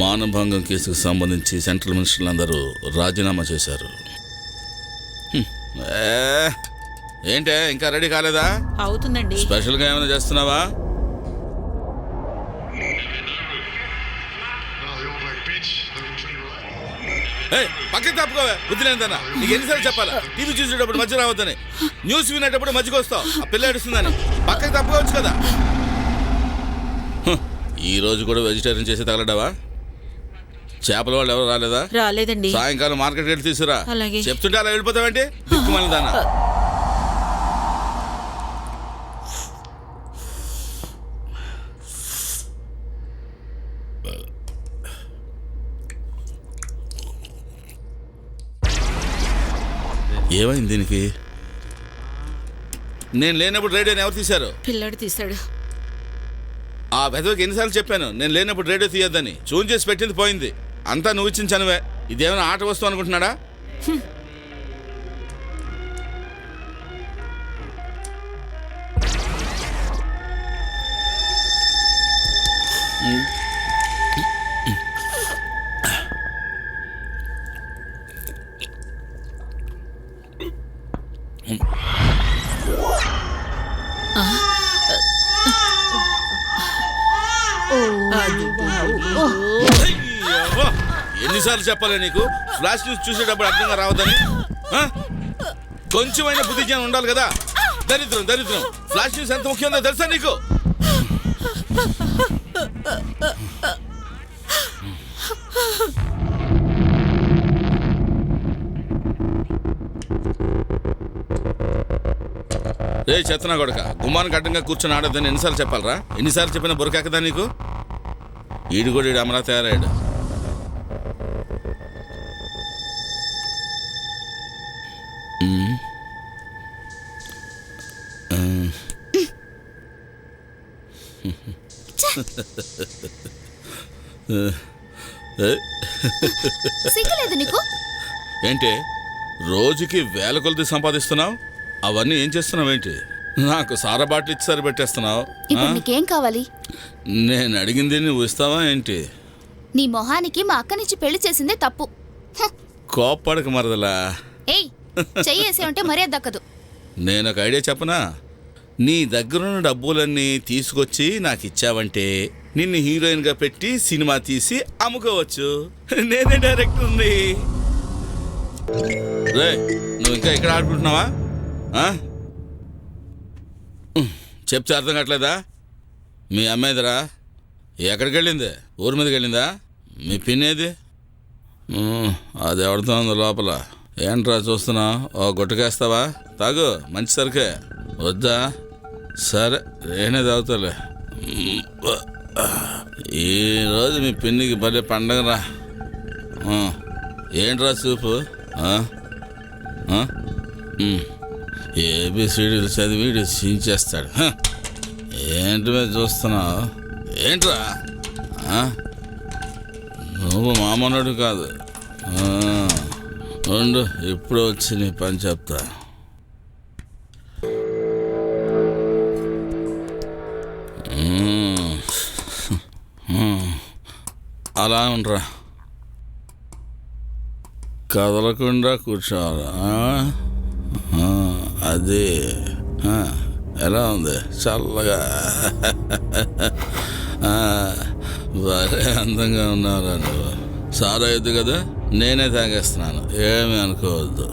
మానభంగం కేసుకు సంబంధించి సెంట్రల్ మినిస్టర్లందరూ రాజీనామా చేశారు. ఏంటే ఇంకా రెడీ కాలేదా? అవుతుందండి. స్పెషల్గా ఏమైనా చేస్తున్నావా? పక్కకి తప్పుకోవే, బుద్ధి లేదన్నా. నీకు ఎన్నిసార్లు చెప్పాలా? టీవీ చూసేటప్పుడు మధ్య రావద్దని, న్యూస్ వినేటప్పుడు మధ్యకి వస్తావు. ఆ పిల్ల ఏడుస్తుందని పక్కకి తప్పుకోవచ్చు కదా. ఈ రోజు కూడా వెజిటేరియన్ చేసి తగలడావా? చేపల వాళ్ళు ఎవరు రాలేదా? రాలేదండి. సాయంకాలం మార్కెట్కి వెళ్ళి తీసుకురా. అలాగే. చెప్తుంటే అలా వెళ్ళిపోతావేంటి? దిక్కుమాలిన దానా. ఏమైంది దీనికి? నేను లేనప్పుడు రేడియోని ఎవరు తీశారు? పిల్లాడు తీశాడు. ఆ వెధవకి ఎన్నిసార్లు చెప్పాను నేను లేనప్పుడు రేడియో తీయొద్దని. చూన్ చేసి పెట్టింది పోయింది. అంతా నువ్వు ఇచ్చిన చనువే. ఇదేమైనా ఆట వస్తువు అనుకుంటున్నాడా? ఎన్నిసార్లు చెప్పాలి నీకు ఫ్లాష్ న్యూస్ చూసేటప్పుడు అర్థంగా రావద్దని? కొంచెమైనా బుద్ధి జ్ఞానం ఉండాలి కదా. దరిద్రం దరిద్రం. ఫ్లాష్ న్యూస్ ఎంత ముఖ్యమో తెలుసా నీకు? రే చెత్తనా కొడక, గుమ్మానికి అడ్డంగా కూర్చొని ఆడొద్దని ఎన్నిసార్లు చెప్పాలరా? ఎన్నిసార్లు చెప్పినా బొరకెక్కదా నీకు? ఈడు కూడా ఈడు అమరా తయారయ్యాడు. ఏంటి రోజుకి వేల కొలది సంపాదిస్తున్నావు? అవన్నీ ఏం చేస్తున్నావు ఏంటి? నాకు సారా బాటిల్ ఇచ్చి సరిపెట్టేస్తున్నావు. నీకేం కావాలి? నేను అడిగింది నువ్వు ఇస్తావా ఏంటి? నీ మొహానికి మా అక్కనిచ్చి పెళ్లి చేసిందే తప్పు. కోప్పడక మరదలా. ఏయ్, చెయ్యేసే ఉంటే మర్యాద దక్కదు. నేను ఒక ఐడియా చెప్పనా? నీ దగ్గరున్న డబ్బులన్నీ తీసుకొచ్చి నాకు ఇచ్చావంటే నిన్ను హీరోయిన్గా పెట్టి సినిమా తీసి అమ్ముకోవచ్చు. నేనే డైరెక్టర్ ఉంది. రే నువ్వు ఇంకా ఇక్కడ ఆడుకుంటున్నావా? చెప్తే అర్థం కావట్లేదా? మీ అమ్మాయిదిరా ఎక్కడికి వెళ్ళింది? ఊరి మీదకి వెళ్ళిందా? మీ పిన్నేది? అది ఎవరితో ఉందో లోపల. ఏంట్రా చూస్తున్నా? ఓ గుట్టకేస్తావా? తాగు, మంచి సరికే. వద్దా? సరే నేనే తాగుతాలే. ఈరోజు మీ పిన్నికి భలే పండగరా. ఏంట్రా చూపు? ఏబిసిడీలు చదివి చించేస్తాడు. ఏంటి మీద చూస్తున్నావు? ఏంట్రా? నువ్వు మామూలుడు కాదు. ఉండు, ఇప్పుడు వచ్చి నీ పని చెప్తా. అలా ఉండరా, కదలకుండా కూర్చోవాలా? అది ఎలా ఉంది? చల్లగా బాగా అందంగా ఉన్నారా నువ్వు? సారా అయ్యద్దు కదా, నేనే తాగేస్తున్నాను, ఏమీ అనుకోవద్దు.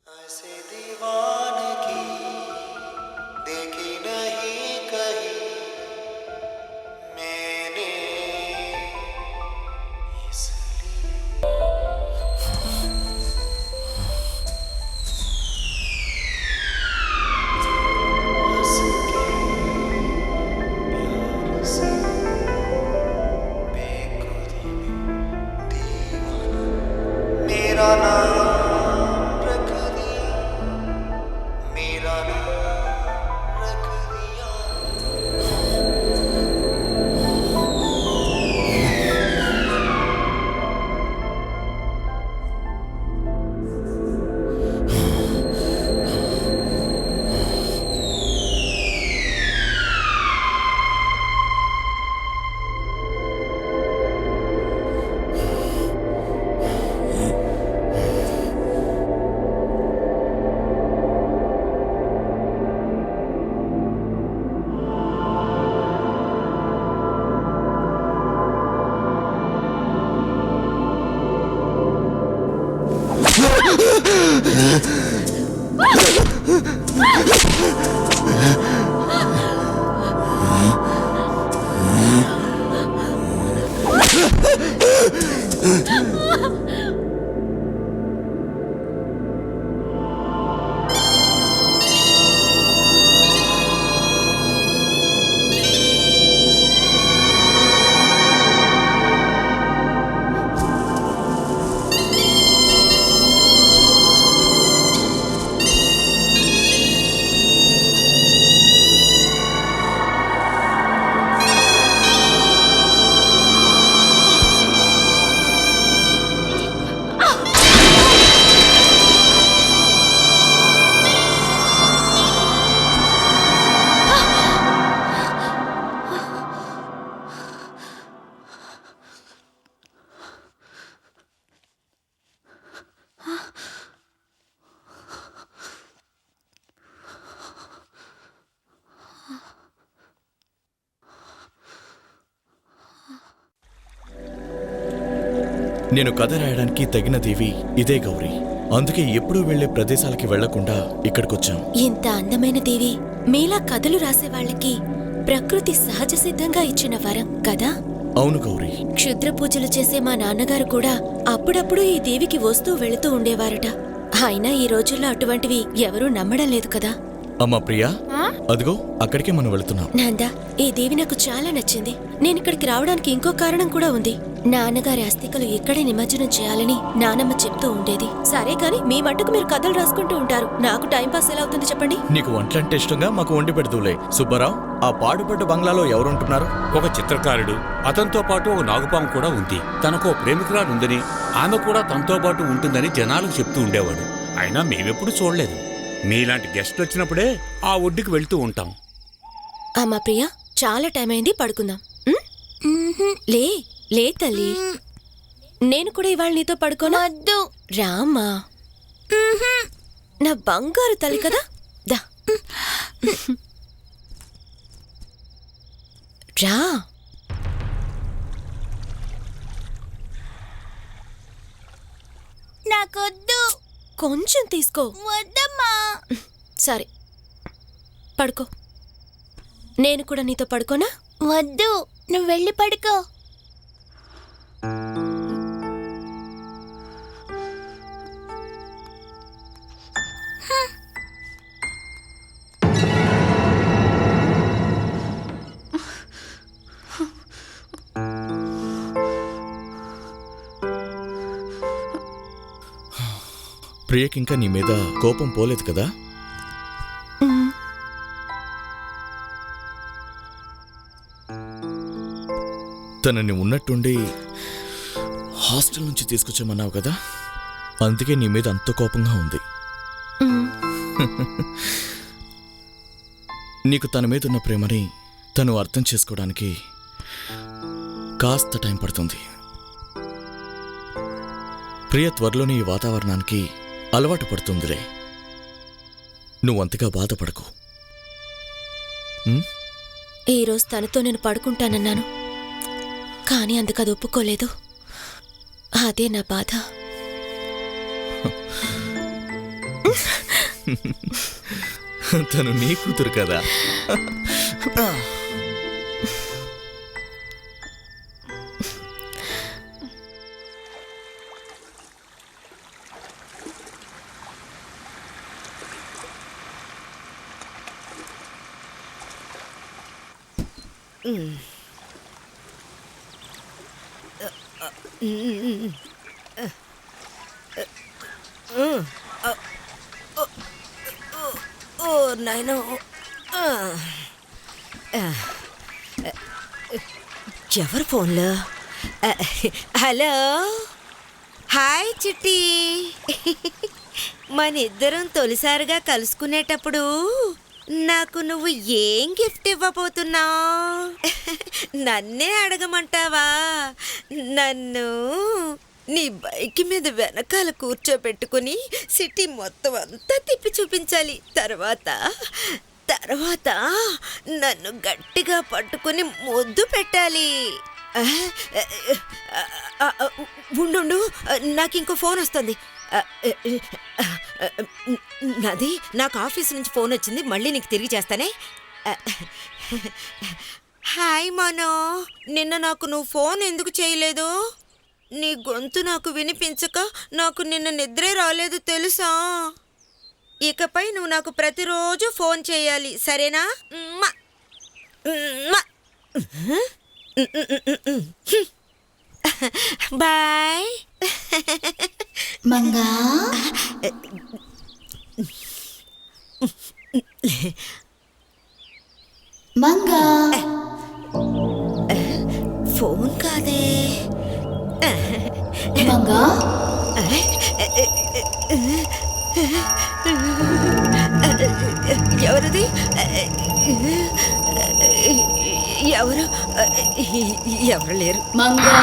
ऐसे दीवानगी देखी नहीं कहीं मैंने इसलिए हंस के प्यार से बेखुदी में दीवाना मेरा नाम रख दिया मेरा नाम रख दिया నేను కథ రాయడానికి తగిన దేవి ఇదే గౌరీ. అందుకే ఎప్పుడూ వెళ్లే ప్రదేశాలకి వెళ్లకుండా ఇక్కడికొచ్చాం. ఇంత అందమైన దేవి మీలా కథలు రాసే వాళ్ళకి ప్రకృతి సహజ సిద్ధంగా ఇచ్చిన వరం కదా. అవును గౌరీ. క్షుద్ర పూజలు చేసే మా నాన్నగారు కూడా అప్పుడప్పుడు ఈ దేవికి వస్తూ వెళుతూ ఉండేవారట. అయినా ఈ రోజుల్లో అటువంటివి ఎవరూ నమ్మడం లేదు కదా. అమ్మా ప్రియా, అదిగో అక్కడికే మనం వెళుతున్నాం. నాందా, ఈ దేవి నాకు చాలా నచ్చింది. నేనిక్కడికి రావడానికి ఇంకో కారణం కూడా ఉంది. నాన్నగారి అస్థికలు ఇక్కడే నిమజ్జనం చేయాలని నానమ్మ చెప్తూ ఉండేది. సరే కాని మీ మట్టుకు మీరు కథలు రాసుకుంటూ ఉంటారు, నాకు టైంపాస్ ఎలా అవుతుంది చెప్పండి. నీకు వంటలంటే ఇష్టంగా మాకు వండి పెడుతూలే. సుబ్బారావు, ఆ పాడుపడ్డ బంగ్లాలో ఎవరుంటున్నారు? ఒక చిత్రకారుడు, అతనితో పాటు ఒక నాగుపాము కూడా ఉంది. తనకు ప్రేమికురాలు ఉందని, ఆమె కూడా తనతో పాటు ఉంటుందని జనాలకు చెప్తూ ఉండేవాడు. అయినా మేమెప్పుడు చూడలేదు. మీలాంటి గెస్ట్లు వచ్చినప్పుడే ఆ ఒడ్డుకి వెళ్తూ ఉంటాం. అమ్మా ప్రియా, చాలా టైం అయింది, పడుకుందాం. లే లే తల్లి, నేను కూడా ఇవాళ నీతో పడుకోనా? వద్దు రామ్మా, నా బంగారు తల్లి కదా. దా రా. నాకొద్దు. కొంచెం తీసుకో. వద్దమ్మా. సరే పడుకో. నేను కూడా నీతో పడుకోనా? వద్దు, నువ్వు వెళ్ళి పడుకో. ప్రియకింకా నీ మీద కోపం పోలేదు కదా? తనని ఉన్నట్టుండి హాస్టల్ నుంచి తీసుకొచ్చామన్నావు కదా, అందుకే నీ మీద అంత కోపంగా ఉంది. నీకు తన మీద ఉన్న ప్రేమని తను అర్థం చేసుకోవడానికి కాస్త టైం పడుతుంది. ప్రియ త్వరలోనే ఈ వాతావరణానికి అలవాటు పడుతుందిలే. నువ్వంతగా బాధపడకు. ఈరోజు తనతో నేను పడుకుంటానన్నాను, కానీ అందుకు అది ఒప్పుకోలేదు. అదే నా బాధ. తను నీ కూతురు కదా. ఓ నాయనో. ఎవరు ఫోన్లో? హలో, హాయ్ చిట్టి. మన ఇద్దరం తొలిసారిగా కలుసుకునేటప్పుడు నాకు నువ్వు ఏం గిఫ్ట్ ఇవ్వబోతున్నావు? నన్నే అడగమంటావా? నన్ను నీ బైక్ మీద వెనకాల కూర్చోబెట్టుకుని సిటీ మొత్తం అంతా తిప్పి చూపించాలి. తర్వాత నన్ను గట్టిగా పట్టుకుని ముద్దు పెట్టాలి. ఉండు, నాకు ఇంకో ఫోన్ వస్తుంది. నాకు ఆఫీస్ నుంచి ఫోన్ వచ్చింది, మళ్ళీ నీకు తిరిగి చేస్తానే. హాయ్ మనో, నిన్న నాకు నువ్వు ఫోన్ ఎందుకు చేయలేదు? నీ గొంతు నాకు వినిపించక నాకు నిన్న నిద్రే రాలేదు తెలుసా? ఇకపై నువ్వు నాకు ప్రతిరోజు ఫోన్ చేయాలి, సరేనా? బాయ్ మంగా. మంగా. ఫోన్ కాదే. మంగా. ఎవరిది? ఎవరు లేరు. మంగా.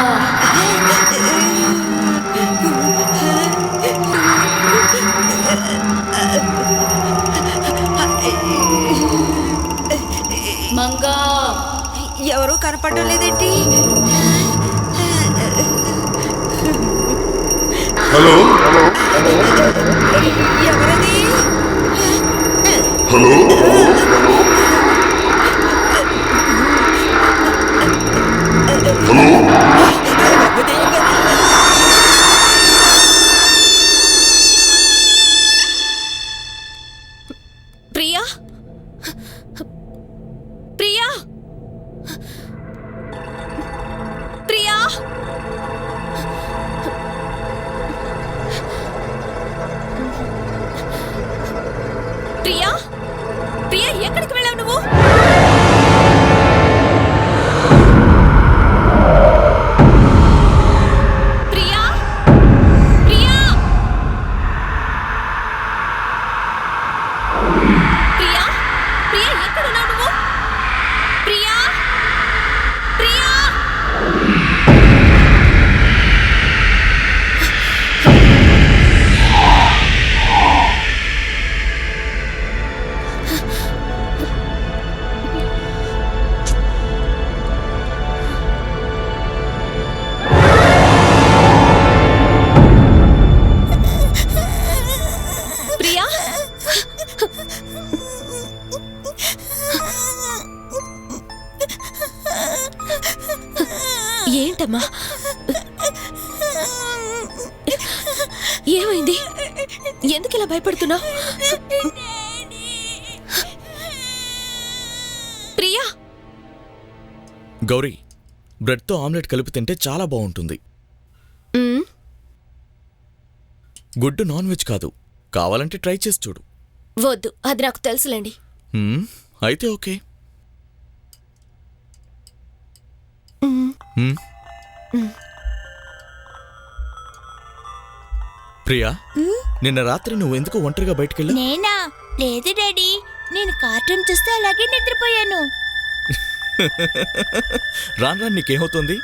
మంగా. ఎవరూ కనపడడం లేదేంటి? హలో ఎవరది? Hello hello Priya, Priya, Priya. ప్రియా, ప్రియా, ఎక్కడికి వెళ్ళావు నువ్వు? ప్రియా, ప్రియా, ప్రియా, ప్రియా, ఎక్కడున్నావు నువ్వు? ప్రియా, ప్రియా. ప్రియా, ఏంటమ్మా, ఏమైంది? ఎందుకు ఇలా భయపడుతున్నావు? ప్రియా. గౌరీ, బ్రెడ్తో ఆమ్లెట్ కలిపి తింటే చాలా బాగుంటుంది. గుడ్డు నాన్ వెజ్ కాదు, కావాలంటే ట్రై చేసి చూడు. వద్దు, అది నాకు తెలుసులేండి. అయితే ఓకే. ప్రియా, నిన్న రాత్రి నువ్వు ఎందుకు ఒంటరిగా బయటకెళ్ళా? నేనా? లేదు డాడీ, నేను కార్టూన్ చూస్తే అలాగే నిద్రపోయాను. రాను నీకేమవుతుంది?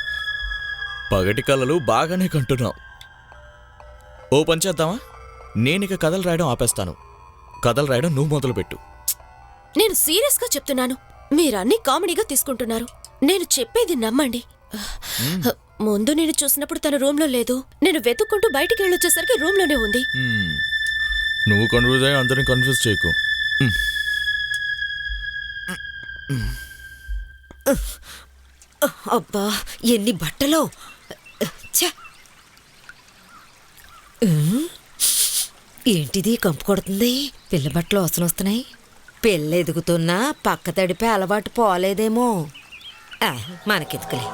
పగటి కలలు బాగానే కంటున్నావు. ఓ పని చేద్దామా? నేనిక కథలు రాయడం ఆపేస్తాను. కథలు రాయడం నువ్వు మొదలుపెట్టు. నేను సీరియస్ గా చెప్తున్నాను, మీరన్నీ కామెడీగా తీసుకుంటున్నారు. నేను చెప్పేది నమ్మండి. ముందు నేను చూసినప్పుడు తన రూమ్ లో లేదు. నేను వెతుక్కుంటూ బయటికి వెళ్ళొచ్చేసరికి రూమ్ లోనే ఉంది. నువ్వు కన్ఫ్యూజ్ అయ్యి అందరిని కన్ఫ్యూజ్ చేయకు. అబ్బా ఎన్ని బట్టలో ఛ! ఏంటిది కంపు కొడుతుంది? పిల్ల బట్టలు వాసన వస్తున్నాయి. పిల్ల ఎదుగుతున్నా పక్క తడిపే అలవాటు పోలేదేమో. మనకెందుకులే.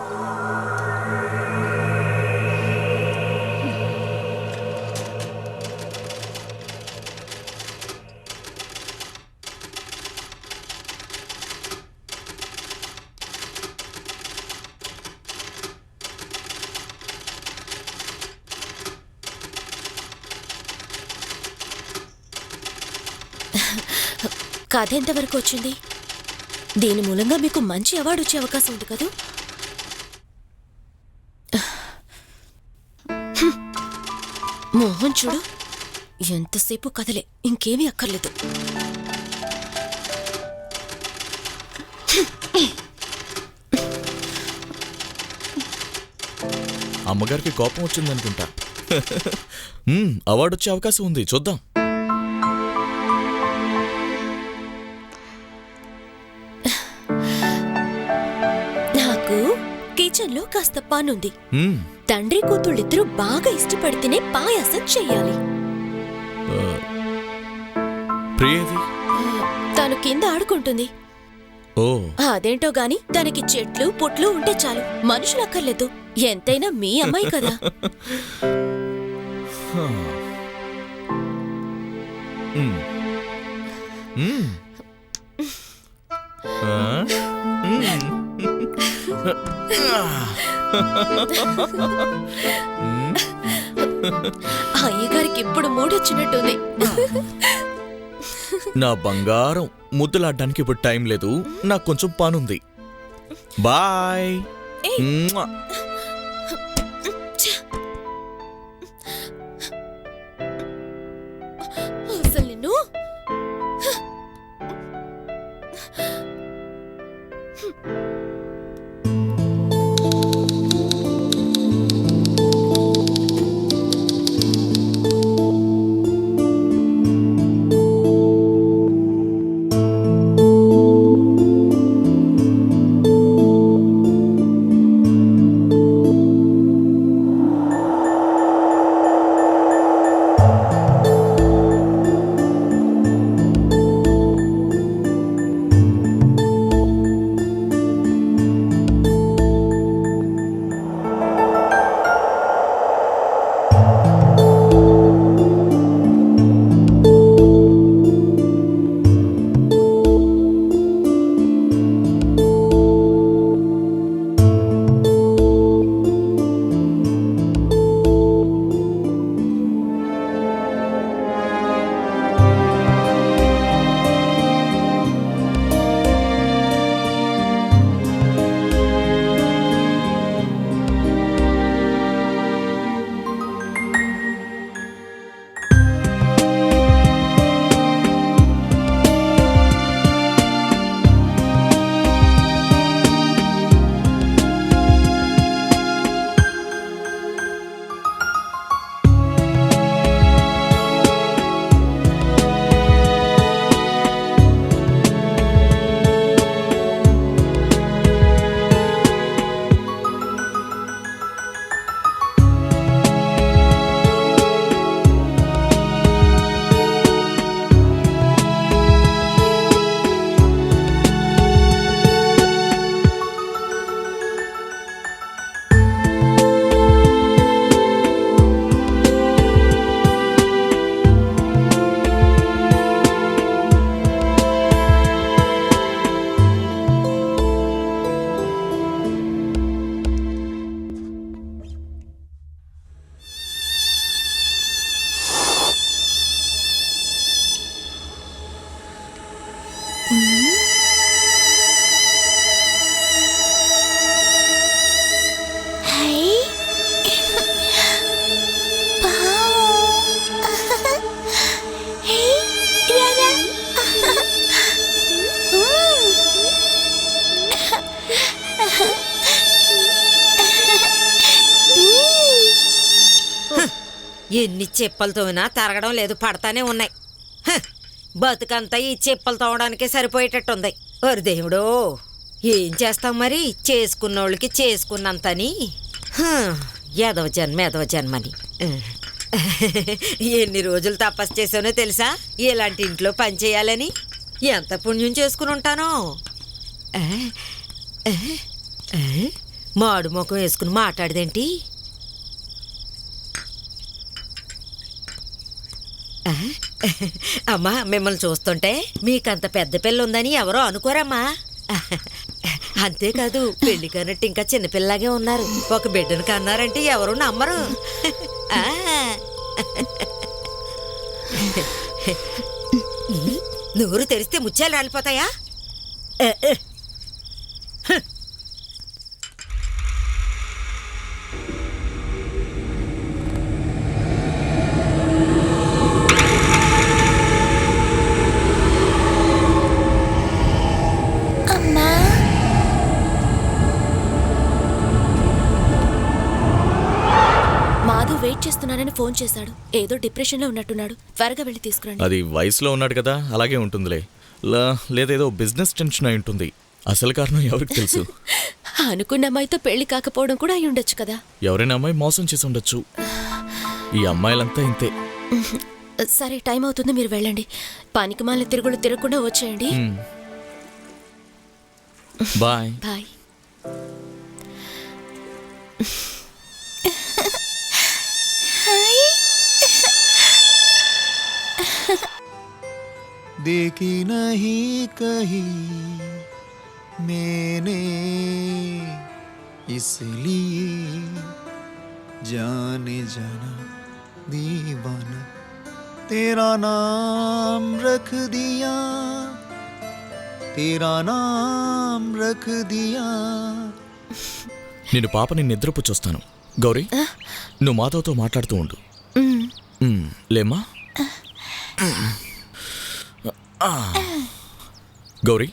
కథ ఎంతవరకు వచ్చింది? దీని మూలంగా మీకు మంచి అవార్డు వచ్చే అవకాశం ఉంది కదూ. మోహన్ చూడు, ఎంతసేపు కథలే, ఇంకేమీ అక్కర్లేదు. అమ్మగారికి కోపం వచ్చిందనుకుంటా. అవార్డు వచ్చే అవకాశం ఉంది, చూద్దాం. నాకు కిచెన్ లో కాస్త పనుంది. తండ్రి కూతుళ్ళిద్దరూ బాగా ఇష్టపడితేనే పాయాసం చెయ్యాలి. ప్రియేది తను కింద ఆడుకుంటుంది. ఓ అదేంటో గాని తనకి చెట్లు పుట్లు ఉంటే చాలు, మనుషులు అక్కర్లేదు. ఎంతైనా మీ అమ్మాయి కదా. అయ్యగారికి ఇప్పుడు మూడొచ్చినట్టుంది. నా బంగారం, ముద్దులాడ్డానికి ఇప్పుడు టైం లేదు, నాకు కొంచెం పనుంది. బాయ్. అసలు నిన్ను ఎన్ని చెప్పులతోనా తరగడం లేదు, పడతానే ఉన్నాయి. బతుకంతా ఈ చెప్పులు తోవడానికే సరిపోయేటట్టుంది. ఓరి దేవుడో, ఏం చేస్తాం మరి, చేసుకున్నోళ్ళకి చేసుకున్నంతని. ఎదవ జన్మని. ఎన్ని రోజులు తపస్సు చేసానో తెలుసా ఇలాంటి ఇంట్లో పని చేయాలని. ఎంత పుణ్యం చేసుకుని ఉంటానో. మాడు ముఖం వేసుకుని మాట్లాడదేంటి? అమ్మా, మిమ్మల్ని చూస్తుంటే మీకంత పెద్ద పిల్ల ఉందని ఎవరో అనుకోరమ్మా. అంతేకాదు, పెళ్లి కన్నట్టు ఇంకా చిన్నపిల్లలాగే ఉన్నారు. ఒక బిడ్డను కన్నారంటే ఎవరు నమ్మరు. నోరు తెరిస్తే ముత్యాలు రాలిపోతాయా? మాధవ్ వెయిట్ చేస్తున్నానని ఫోన్ చేశాడు. ఏదో డిప్రెషన్లో ఉన్నట్టున్నాడు. త్వరగా వెళ్ళి తీసుకురండి. అది వయసులో ఉన్నాడు కదా, అలాగే ఉంటుందిలే. లేదేదో బిజినెస్ టెన్షన్ అయి ఉంటుంది. అసలు కారణం ఎవరికి తెలుసు? అనుకున్న అమ్మాయితో పెళ్లి కాకపోవడం కూడా అయి ఉండొచ్చు కదా. ఎవరైనా అమ్మాయి మోసం చేసి ఉండొచ్చు. ఈ అమ్మాయిలంతా ఇంతే. సరే, టైం అవుతుంది, మీరు వెళ్ళండి. పనికిమాలిన తిరుగులు తిరగకుండా వచ్చేయండి. Bye bye. देखी नहीं कहीं मैंने इसलिए जाने जाना दीवाना तेरा नाम रख दिया तेरा नाम रख दिया. నేను పాపని నిద్రపుచ్చొస్తాను. గౌరీ, నువ్వు మాధవ్తో మాట్లాడుతూ ఉండు. లేమ్మా. Gauri,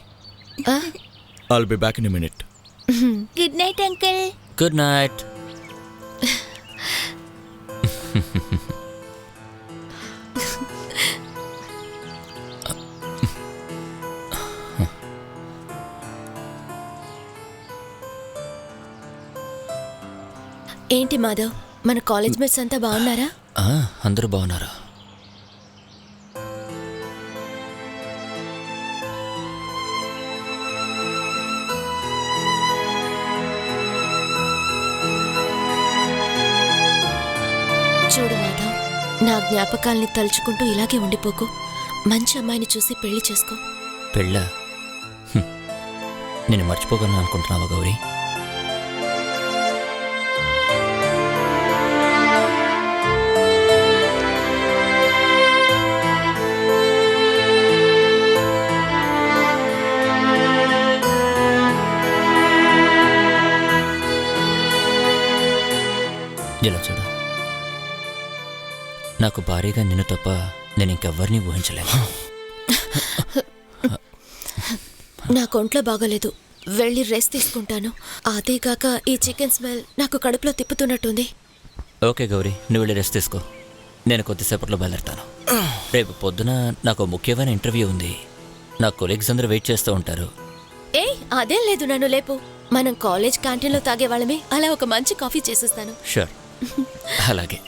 I'll be back in a minute. Good night uncle. Good night. ఏంటి మాధవ్, మన కాలేజ్ మేట్స్ అంతా బాగున్నారా? అందరూ బాగున్నారా? చూడు మాధవ్, నా జ్ఞాపకాల్ని తలుచుకుంటూ ఇలాగే ఉండిపోకు. మంచి అమ్మాయిని చూసి పెళ్లి చేసుకో. పెళ్ళా? నేను మర్చిపోగలను అనుకుంటున్నావా గౌరీ? ఇలా చూడు, నాకు భారీగా నిన్ను తప్ప నేను ఇంకెవ్వరిని ఊహించలేను. నా ఒంట్లో బాగోలేదు, వెళ్ళి రెస్ట్ తీసుకుంటాను. అదేగాక ఈ చికెన్ స్మెల్ నాకు కడుపులో తిప్పుతున్నట్టుంది. ఓకే గౌరీ, నువ్వు వెళ్ళి రెస్ట్ తీసుకో. నేను కొద్దిసేపట్లో బయలుదేరుతాను. రేపు పొద్దున నాకు ముఖ్యమైన ఇంటర్వ్యూ ఉంది. నా కొలీగ్స్ అందరూ వెయిట్ చేస్తూ ఉంటారు. అదేం లేదు, నన్ను లేపు. మనం కాలేజ్ క్యాంటీన్లో తాగేవాళ్ళమే. అలా ఒక మంచి కాఫీ చేసేస్తాను. షూర్. అలాగే.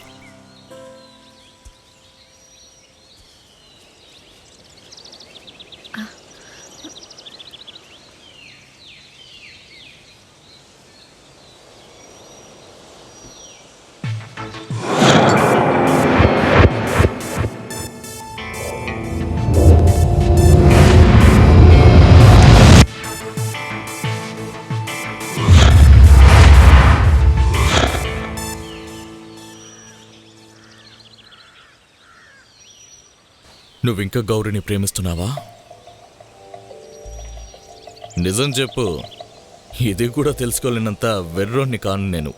నువ్వింకా గౌరీని ప్రేమిస్తున్నావా? నిజం చెప్పు. ఇది కూడా తెలుసుకోలేనంత వెర్రోన్ని కాను నేను.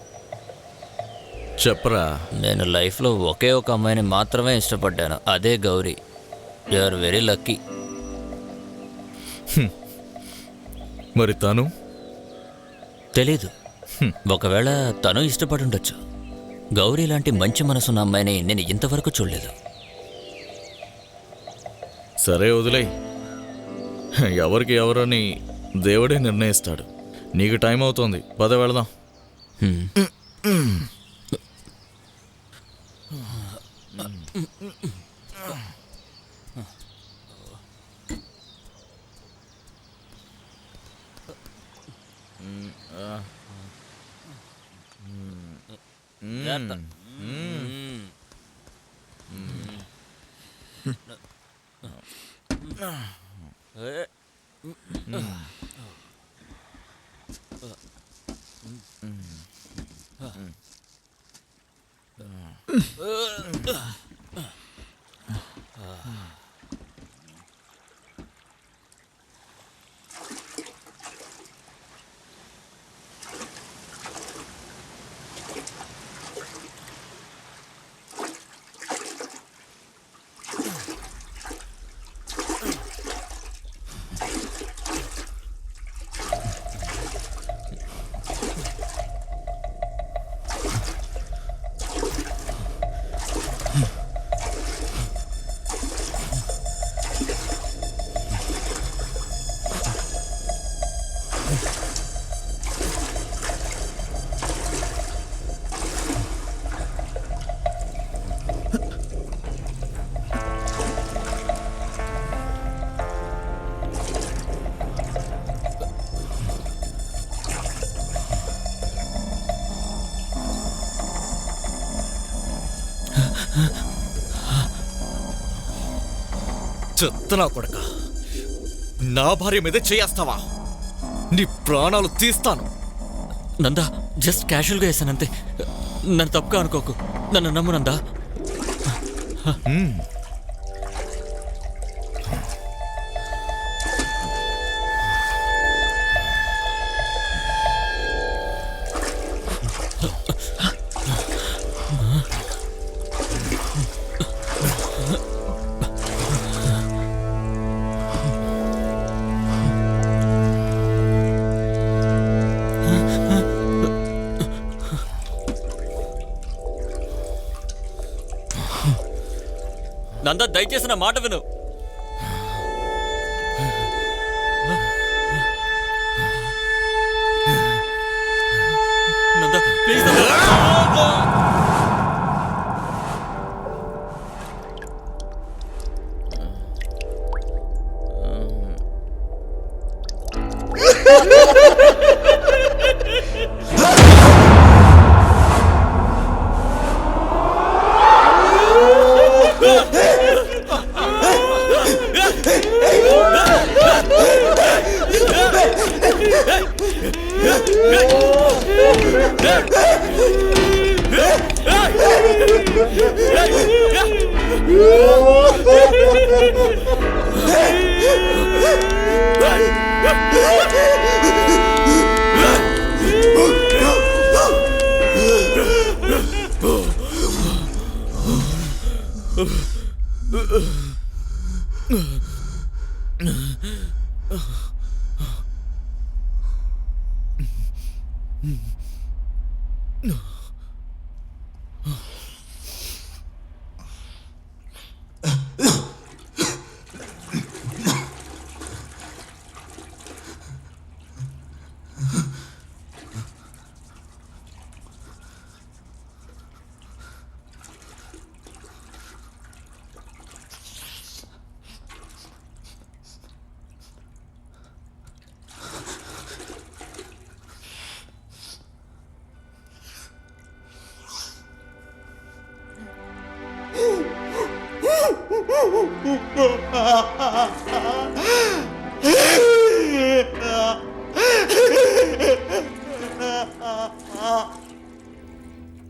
చెప్పరా. నేను లైఫ్లో ఒకే ఒక అమ్మాయిని మాత్రమే ఇష్టపడ్డాను, అదే Gauri. You are very lucky. మరి తను? తెలీదు. ఒకవేళ తను ఇష్టపడి ఉండొచ్చు. గౌరీ లాంటి మంచి మనసున్న అమ్మాయిని నేను ఇంతవరకు చూడలేదు. సరే వదిలేయ్. ఎవరికి ఎవరని దేవుడే నిర్ణయిస్తాడు. నీకు టైం అవుతోంది, పద వెళదాం. చెత్తనా కొడక, నా భార్య మీద చేయేస్తావా? నీ ప్రాణాలు తీస్తాను. నందా, జస్ట్ క్యాషువల్గా వేసానంతే. నన్ను తప్పుగా అనుకోకు, నన్ను నమ్ము నందా. నందా, దయచేసి నా మాట విను. నందా, ప్లీజ్.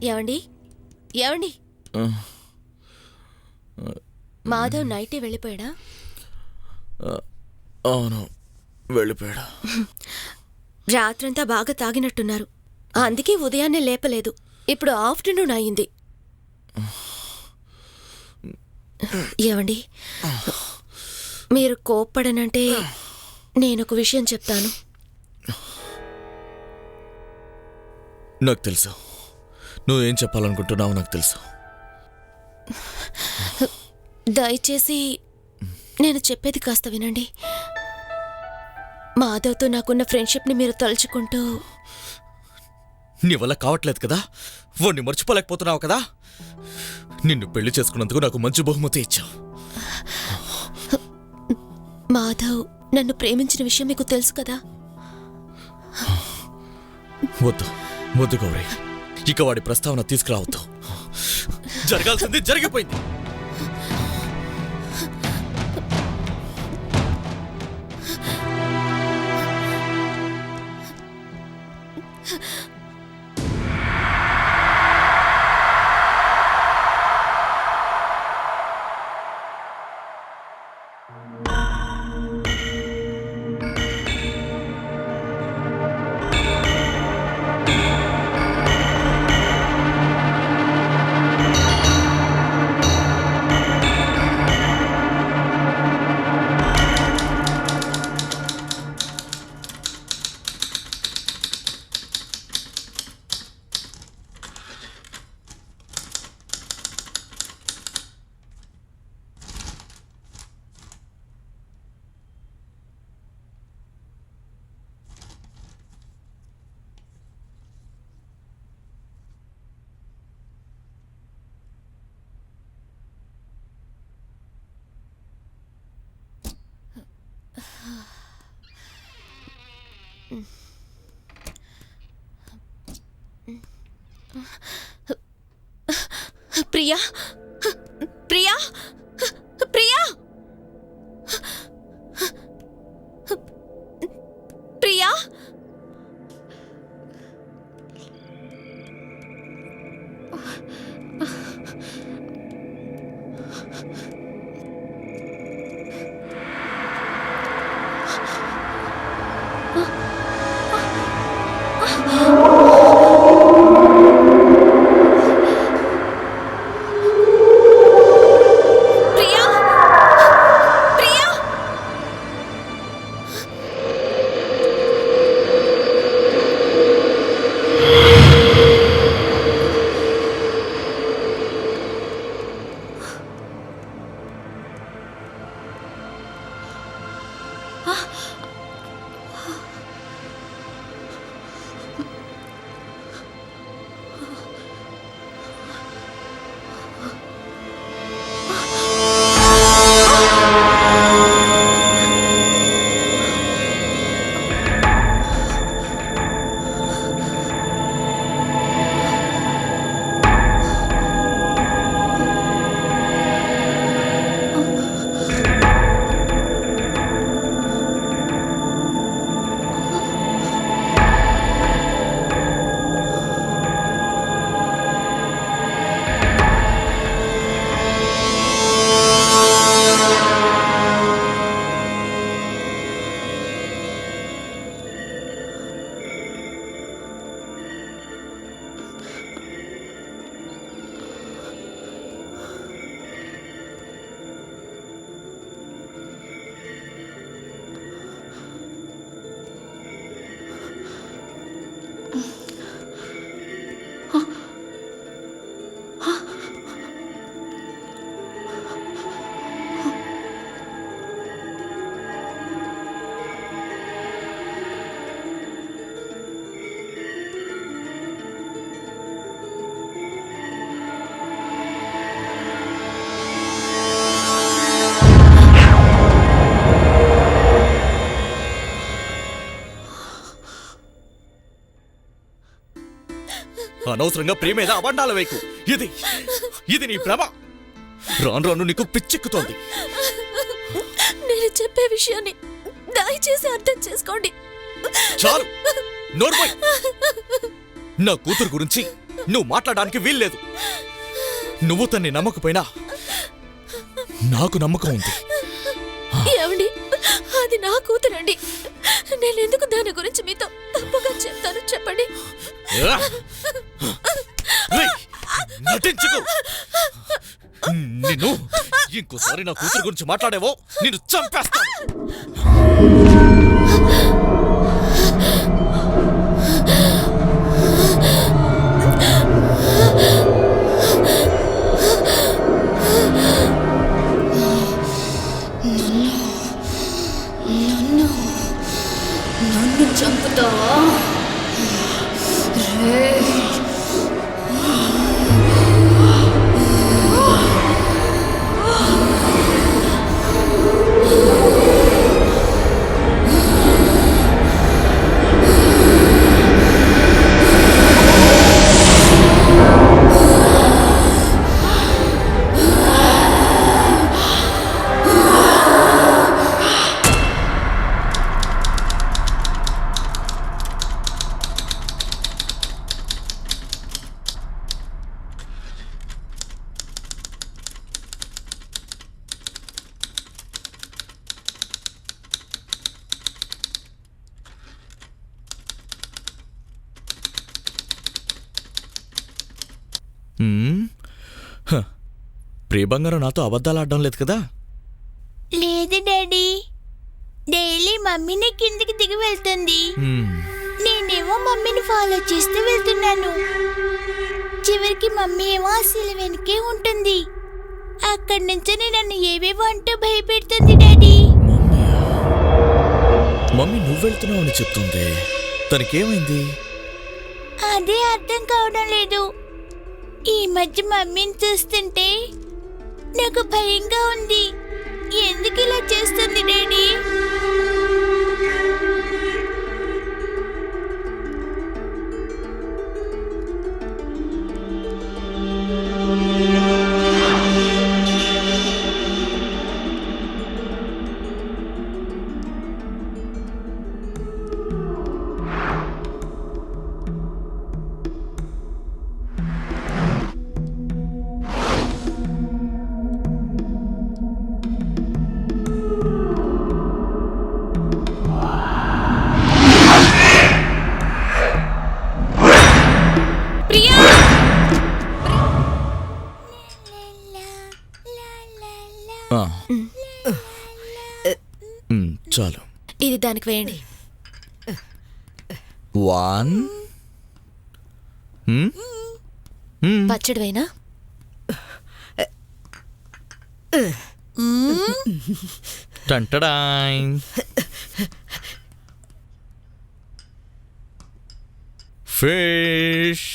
ఏమండి, ఏమండి? మాధవ్ నైటే వెళ్ళిపోయాడా? అవును, వెళ్ళిపోయాడా. రాత్రంతా బాగా తాగినట్టున్నారు, అందుకే ఉదయాన్నే లేపలేదు. ఇప్పుడు ఆఫ్టర్నూన్ అయింది. ఏమండి, మీరు కోప్పడనంటే నేనొక విషయం చెప్తాను. నాకు తెలుసు, నువ్వేం చెప్పాలనుకుంటున్నావు నాకు తెలుసు. దయచేసి నేను చెప్పేది కాస్త వినండి. మాధవ్తో నాకున్న ఫ్రెండ్షిప్ని మీరు తలుచుకుంటూ నీ వల్ల కావట్లేదు కదా, వాడిని మర్చిపోలేకపోతున్నావు కదా. నిన్ను పెళ్లి చేసుకున్నందుకు నాకు మంచి బహుమతి ఇచ్చావు. మాధవ్ నన్ను ప్రేమించిన విషయం మీకు తెలుసు కదా. వద్దు వద్దు గౌరీ, ఇక వాడి ప్రస్తావన తీసుకురావద్దు. జరగాల్సింది జరిగిపోయింది. ప్రియా, ప్రియా, ప్రియా, ప్రియా. అనవసరంగా ప్రేమ మీద అబండాల వేకు. ఇది ఇది నీ భ్రమ. రాను రాను నీకు పిచ్చెక్కుతోంది. నేను చెప్పే విషయాన్ని దయచేసి అర్థం చేసుకోండి. చాలు, నోర్మై. నా కూతురు గురించి నువ్వు మాట్లాడడానికి వీల్లేదు. నువ్వు తన్ని నమ్మకపోయినా నాకు నమ్మకం ఉంది. ఏమండి, అది నా కూతురండి. నేనెందుకు దాని గురించి మీతో తప్పుగా చెప్తాను చెప్పండి. నటించుకో. నిన్ను ఇంకోసారి నా కూతురు గురించి మాట్లాడేవో నిన్ను చంపేస్తాను. నన్ను చంపుతావా? ప్రియ బంగారం నాతో అబద్ధాలు ఆడడం లేదు కదా? లేదు డాడీ, డైలీ మమ్మీని కిందికి దిగి వెళ్తుంది, నేనేమో మమ్మీని ఫాలో చేస్తూ వెళ్తున్నాను. చివరికి మమ్మీ ఏమో అసలు వెనకే ఉంటుంది. అక్కడి నుంచి నన్ను ఏవేవో అంటూ భయపెడుతుంది డాడీ. మమ్మీ నువ్వు వెళ్తున్నావు అని చెప్తుంది, తనకేమైంది? అదే అర్థం కావడం లేదు. ఈ మధ్య మమ్మీని చూస్తుంటే నాకు భయంగా ఉంది. ఎందుకు ఇలా చేస్తుంది డాడీ? చాలు, ఇది దానికి వేయండి. 1 పచ్చడి వేనా? టంటడాయ్. ఫిష్.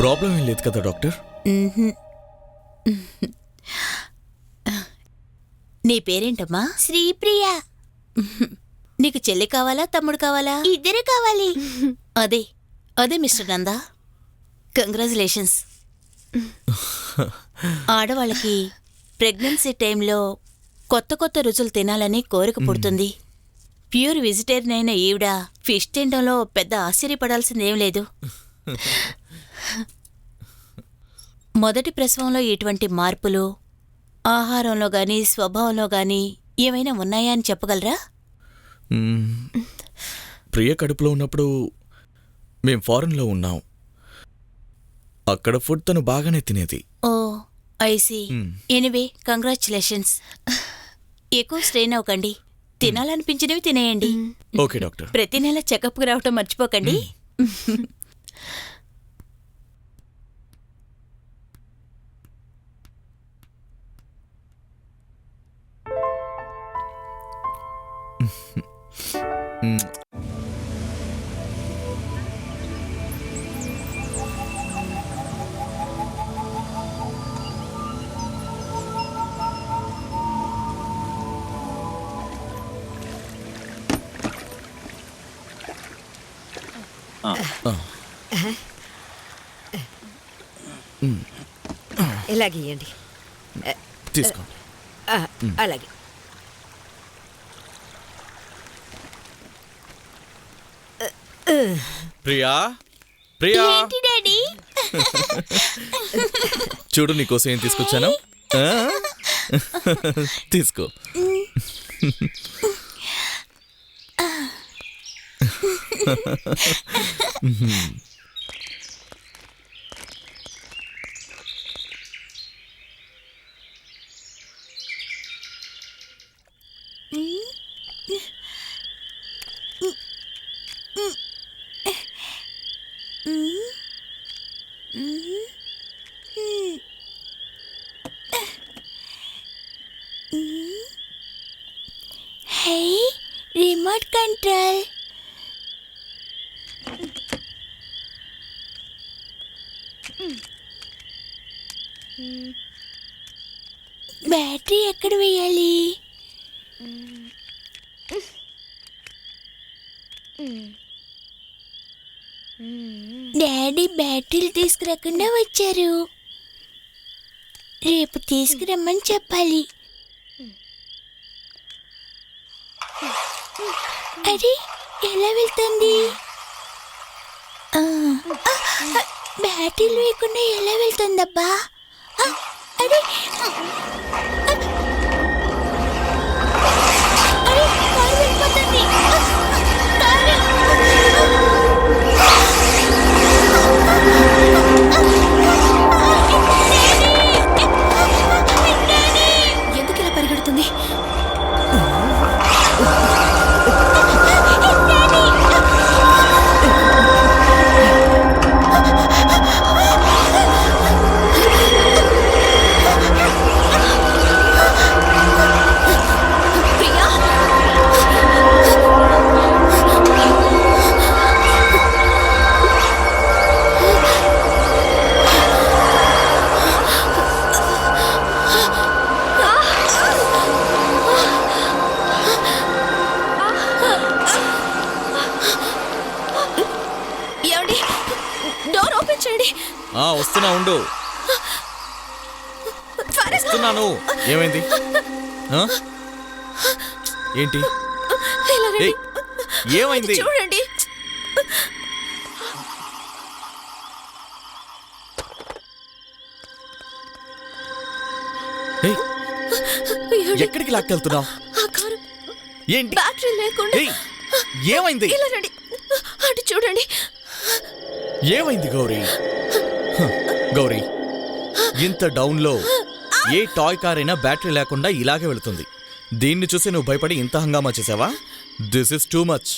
ప్రాబ్లం ఏం లేదు కదా డాక్టర్? నీ పేరేంటమ్మా? శ్రీప్రియ. నీకు చెల్లి కావాలా, తమ్ముడు కావాలా? ఇద్దరు కావాలి. అదే అదే మిస్టర్ నందా, కంగ్రాచులేషన్స్. ఆడవాళ్ళకి ప్రెగ్నెన్సీ టైంలో కొత్త కొత్త రుచులు తినాలని కోరిక పుడుతుంది. ప్యూర్ వెజిటేరియన్ అయిన ఈవిడ ఫిష్ తినడంలో పెద్ద ఆశ్చర్యపడాల్సిందేం లేదు. మొదటి ప్రసవంలో ఇటువంటి మార్పులు ఆహారంలో గాని స్వభావంలో గాని ఏమైనా ఉన్నాయా అని చెప్పగలరా? ప్రియ కడుపులో ఉన్నప్పుడు మేం ఫారెన్లో ఉన్నాం. అక్కడ ఫుడ్ తను బాగానే తినేది. ఓ ఐసీ. Anyway congratulations. ఎక్కువ స్ట్రెయిన్ అవ్వకండి, తినాలనిపించినవి తినేయండి. Okay doctor. ప్రతి నెల చెకప్కి రావటం మర్చిపోకండి. ఇలాగ ఇవ్వండి. తీసుకో. అలాగే. ప్రియా, ప్రియా, ఏంటి డాడీ? చూడు నీకోసం ఏం తీసుకొచ్చాను. ఆ? తీసుకో. హే, రిమోట్ కంట్రోల్. బ్యాటరీ ఎక్కడ వేయాలి? డాడీ బ్యాటరీలు తీసుకురాకుండా వచ్చారు. రేపు తీసుకురమ్మని చెప్పాలి. అరే, ఎలా వెళ్తుంది? బ్యాటరీలు వేయకుండా ఎలా వెళ్తుందబ్బా? అరే, అరే, కారు వెళ్ళిపోతుంది. కారు. ఎందుకు ఇలా పరిగెడుతుంది? ప్రియా, ఏమండి, డోర్ ఓపెన్ చేయండి. వస్తున్నా, ఉండు. వస్తున్నాను. ఏమైంది? ఆ? ఏంటి? ఇలా రండి. ఏయ్, ఏమైంది? చూడండి. ఏయ్, ఎక్కడికి లాక్కెళ్తున్నావు? ఆ కారు ఏంటి? బ్యాటరీ లేకుండా. ఏయ్, ఏమైంది? ఇలా రండి, అటు చూడండి. ఏమైంది గౌరీ? గౌరీ, ఇంత డౌన్లో ఏ టాయ్ కార్ అయినా బ్యాటరీ లేకుండా ఇలాగే వెళుతుంది. దీన్ని చూసి నువ్వు భయపడి ఇంత హంగామా చేసావా? This is too much.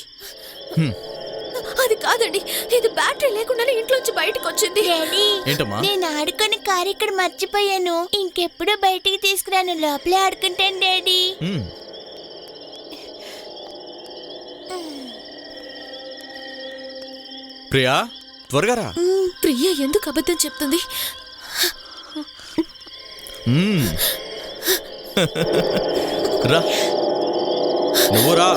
అది కాదండి, ఇది బ్యాటరీ లేకుండానే ఇంట్లోంచి బయటకు వచ్చింది. డాడీ, ఏంటమ్మా? నేను ఆడుకొని కారు ఇక్కడ మర్చిపోయాను. ఇంకెప్పుడు బయటికి తీసుకురాను, లోపలే ఆడుకుంటాను డాడీ. ప్రియా, త్వరగా రా. ప్రియ ఎందుకు అబద్ధం చెప్తుంది? రా, నువ్వు రా.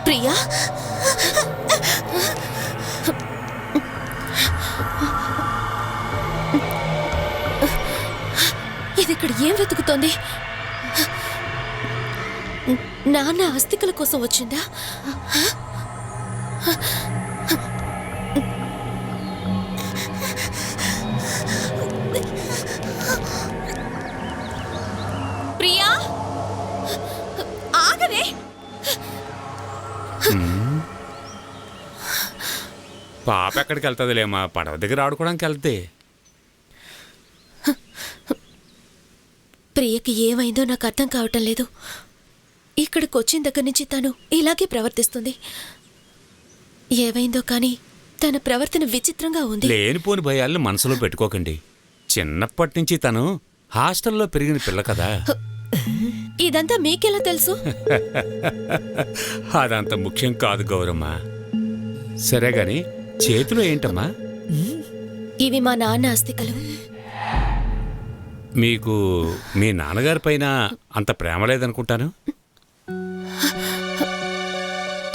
ప్రియా, ఇది ఇక్కడ ఏం వెతుకుతోంది? నాన్న అస్థికల కోసం వచ్చిందా? ప్రియా, ఆగవే. పాప ఎక్కడికి వెళ్తుందిలేమా, పడవ దగ్గర ఆడుకోవడానికి వెళ్తే. ప్రియకి ఏమైందో నాకు అర్థం కావటం లేదు. ఇక్కడికి వచ్చిన దగ్గర నుంచి తను ఇలాగే ప్రవర్తిస్తుంది. ఏవైందో కానీ తన ప్రవర్తన విచిత్రంగా ఉంది. లేనిపోని భయాలను మనసులో పెట్టుకోకండి. చిన్నప్పటి నుంచి తను హాస్టల్లో పెరిగిన పిల్ల కదా. ఇదంతా మీకెలా తెలుసు? అదంత ముఖ్యం కాదు గౌరమ్మ. సరే గాని చేతిలో ఏంటమ్మా? ఇవి మా నాన్న అస్థికలు. మీకు మీ నాన్నగారి పైన అంత ప్రేమ లేదనుకుంటాను.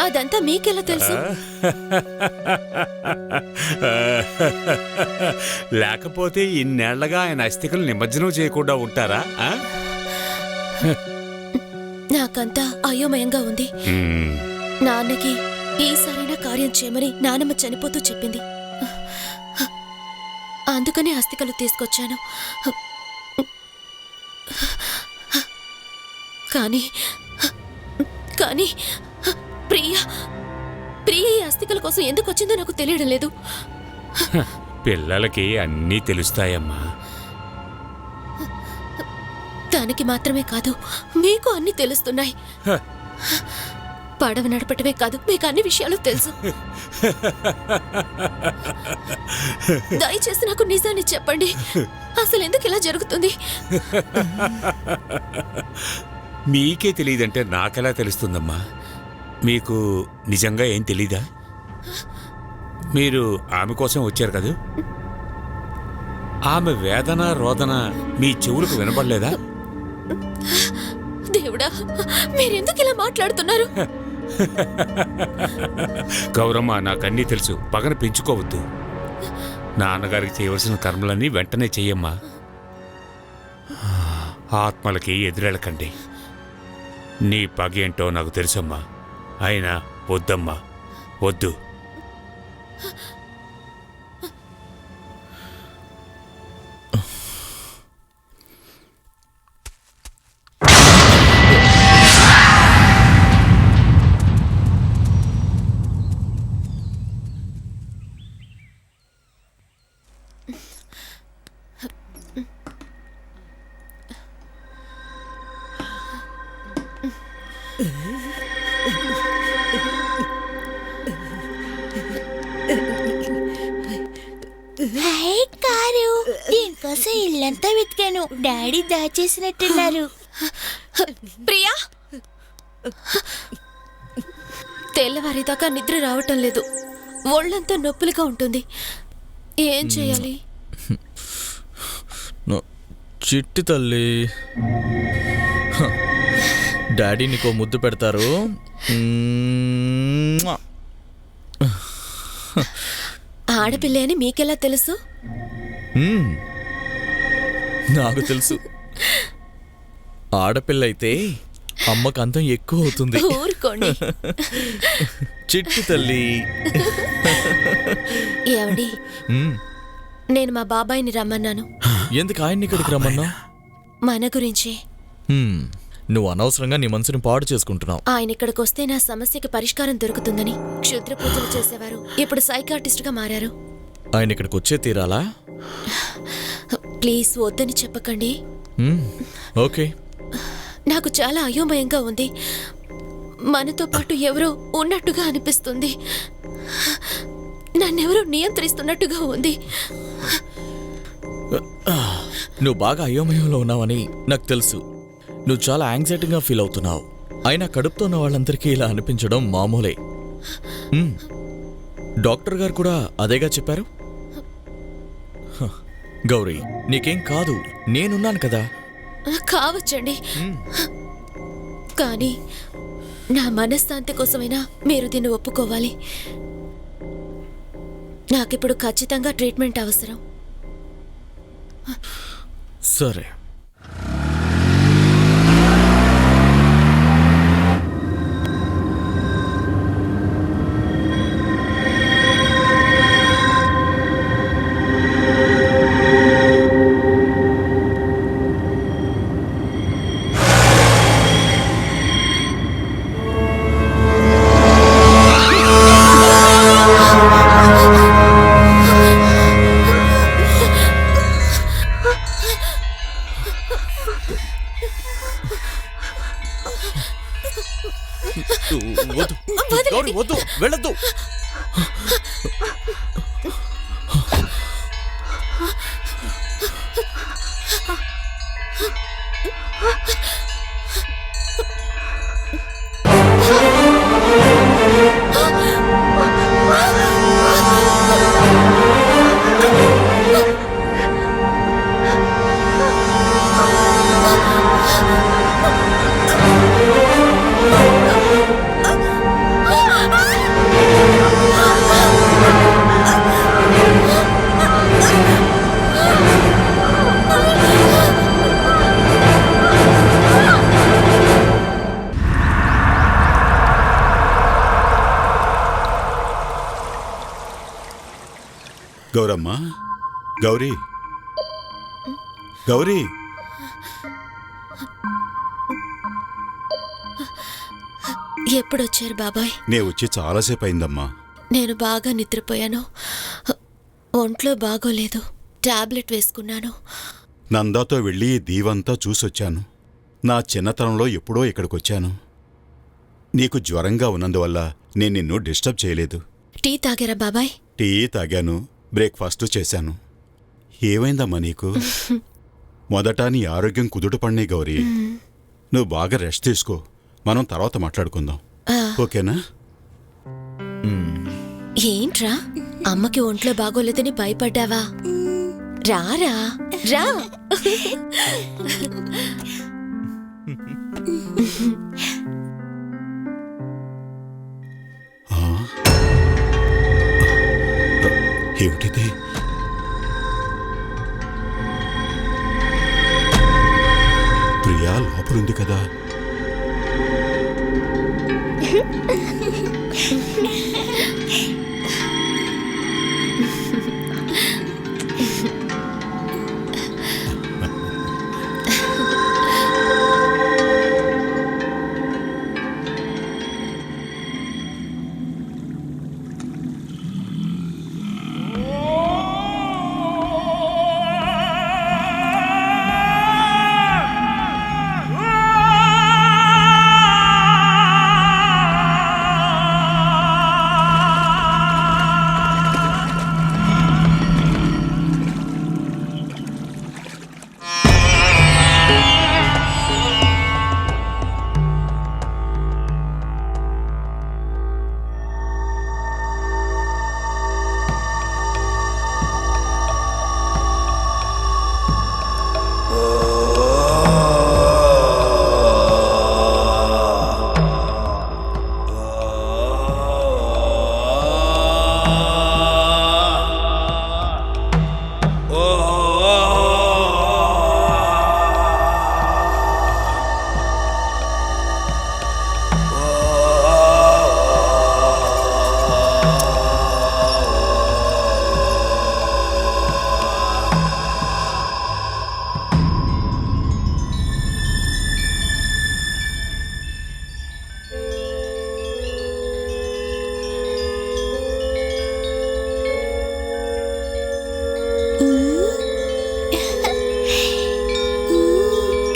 అదంతా మీకెలా తెలుసు? లేకపోతే ఇన్నేళ్లగా ఆయన అస్థికలు నిమజ్జనం చేయకుండా ఉంటారా? నాకంతా అయోమయంగా ఉంది. నాన్నకి ఈసారైనా కార్యం చేయమని నానమ్మ చనిపోతూ చెప్పింది. అందుకనే అస్థికలు తీసుకొచ్చాను. కానీ కానీ ప్రియ ప్రియ ఈ అస్థికల కోసం ఎందుకు వచ్చిందో నాకు తెలియడం లేదు. పిల్లలకి అన్నీ తెలుస్తాయమ్మా. దానికి మాత్రమే కాదు, మీకు అన్ని తెలుస్తున్నాయి. పడవ నడపటమే కాదు, మీకు అన్ని విషయాలు తెలుసు. దయచేసి నాకు నిజాన్ని చెప్పండి. అసలు ఎందుకు ఇలా జరుగుతుంది? మీకే తెలియదంటే నాకెలా తెలుస్తుందమ్మా? మీకు నిజంగా ఏం తెలీదా? మీరు ఆమె కోసం వచ్చారు కదా. ఆమె వేదన రోదన మీ చెవులకు వినపడలేదా? దేవుడా, మీరెందుకు ఇలా మాట్లాడుతున్నారు? గౌరమ్మ, నాకన్నీ తెలుసు. పగన పెంచుకోవద్దు. నాన్నగారికి చేయవలసిన కర్మలన్నీ వెంటనే చెయ్యమ్మా. ఆత్మలకి ఎదురెళ్ళకండి. నీ పగ ఏంటో నాకు తెలుసమ్మా. అయినా వద్దమ్మా, వద్దు. హాయ్ కారు, దీనికోసం ఇల్లంతా వెతికాను. డాడీ దాచేసినట్టున్నారు. ప్రియా, తెల్లవారిదాకా నిద్ర రావటం లేదు. ఒళ్ళంతా నొప్పులుగా ఉంటుంది. ఏం చేయాలి? చిట్టి తల్లి, డాడీ నీకో ముద్దు పెడతారు. ఆడపిల్ల అని మీకెలా తెలుసు? నాకు తెలుసు. ఆడపిల్ల అయితే అమ్మకు అంతం ఎక్కువ అవుతుంది. ఊరుకోండి. చిట్టి తల్లి. ఏమండి, నేను మా బాబాయిని రమ్మన్నాను. ఎందుకు ఆయన్ని ఇక్కడికి రమ్మన్నా? మన గురించి. నువ్వు అనవసరంగా నీ మనసుని పాడు చేసుకుంటున్నావు. ఆయన ఇక్కడికి వస్తే నా సమస్యకి పరిష్కారం దొరుకుతుందని క్షుద్ర పూజలు చేసేవారు. ఇప్పుడు సైకాట్రిస్ట్ గా మారారు. ఆయన ఇక్కడికి వచ్చే తీరాలా? ప్లీజ్ వద్దని చెప్పకండి. ఓకే. నాకు చాలా అయోమయంగా ఉంది. మనతో పాటు ఎవరో ఉన్నట్టుగా అనిపిస్తుంది. నన్నెవరో నియంత్రిస్తున్నట్టుగా ఉంది. నువ్వు బాగా అయోమయంలో ఉన్నావని నాకు తెలుసు. నువ్వు చాలా యాంగ్జైటీగా ఫీల్ అవుతున్నావు. అయినా కడుపుతో ఉన్న వాళ్ళందరికీ ఇలా అనిపించడం మామూలే. డాక్టర్ గారు కూడా అదేగా చెప్పారు. గౌరీ, నీకేం కాదు, నేనున్నాను కదా. కావచ్చండి, కానీ నా మనశ్శాంతి కోసమైనా మీరు దీన్ని ఒప్పుకోవాలి. నాకిప్పుడు ఖచ్చితంగా ట్రీట్మెంట్ అవసరం. సరే. వద్దు వద్దు గౌరీ వద్దు, వెళ్ళొద్దు. గౌరమ్మ, గౌరీ, గౌరీ, ఎప్పుడొచ్చారు బాబాయ్? నే వచ్చి చాలాసేపు అయిందమ్మా. నేను బాగా నిద్రపోయాను. ఒంట్లో బాగోలేదు. టాబ్లెట్ వేసుకున్నాను. నందాతో వెళ్ళి దీవంతా చూసొచ్చాను. నా చిన్నతనంలో ఎప్పుడో ఇక్కడికొచ్చాను. నీకు జ్వరంగా ఉన్నందువల్ల నేను నిన్ను డిస్టర్బ్ చేయలేదు. టీ తాగారా బాబాయ్? టీ తాగాను, బ్రేక్ఫాస్ట్ చేశాను. ఏమైందమ్మా నీకు? మొదట నీ ఆరోగ్యం కుదుటపడినే గౌరీ. నువ్వు బాగా రెస్ట్ తీసుకో, మనం తర్వాత మాట్లాడుకుందాం, ఓకేనా? ఏంట్రా, అమ్మకి ఒంట్లో బాగోలేదని భయపడ్డావా? రారా రా. ఏమిటిది? ప్రియా లోపలుంది కదా.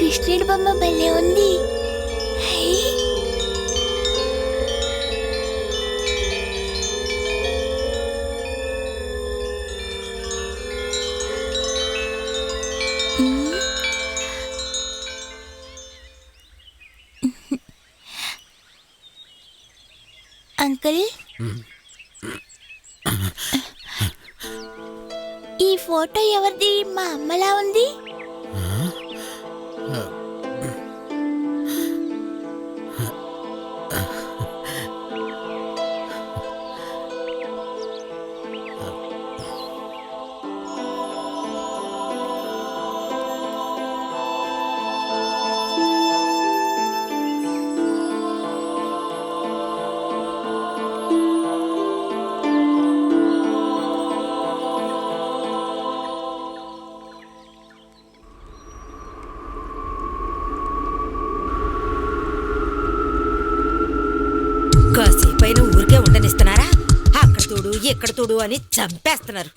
కృష్ణుడి బొమ్మ భలే ఉంది. అంకుల్, ఈ ఫోటో ఎవరిది? మా అమ్మలా ఉంది. కాసేపైన ఊరికే ఉండనిస్తున్నారా? అక్కడ తోడు ఎక్కడ తోడు అని చంపేస్తున్నారు.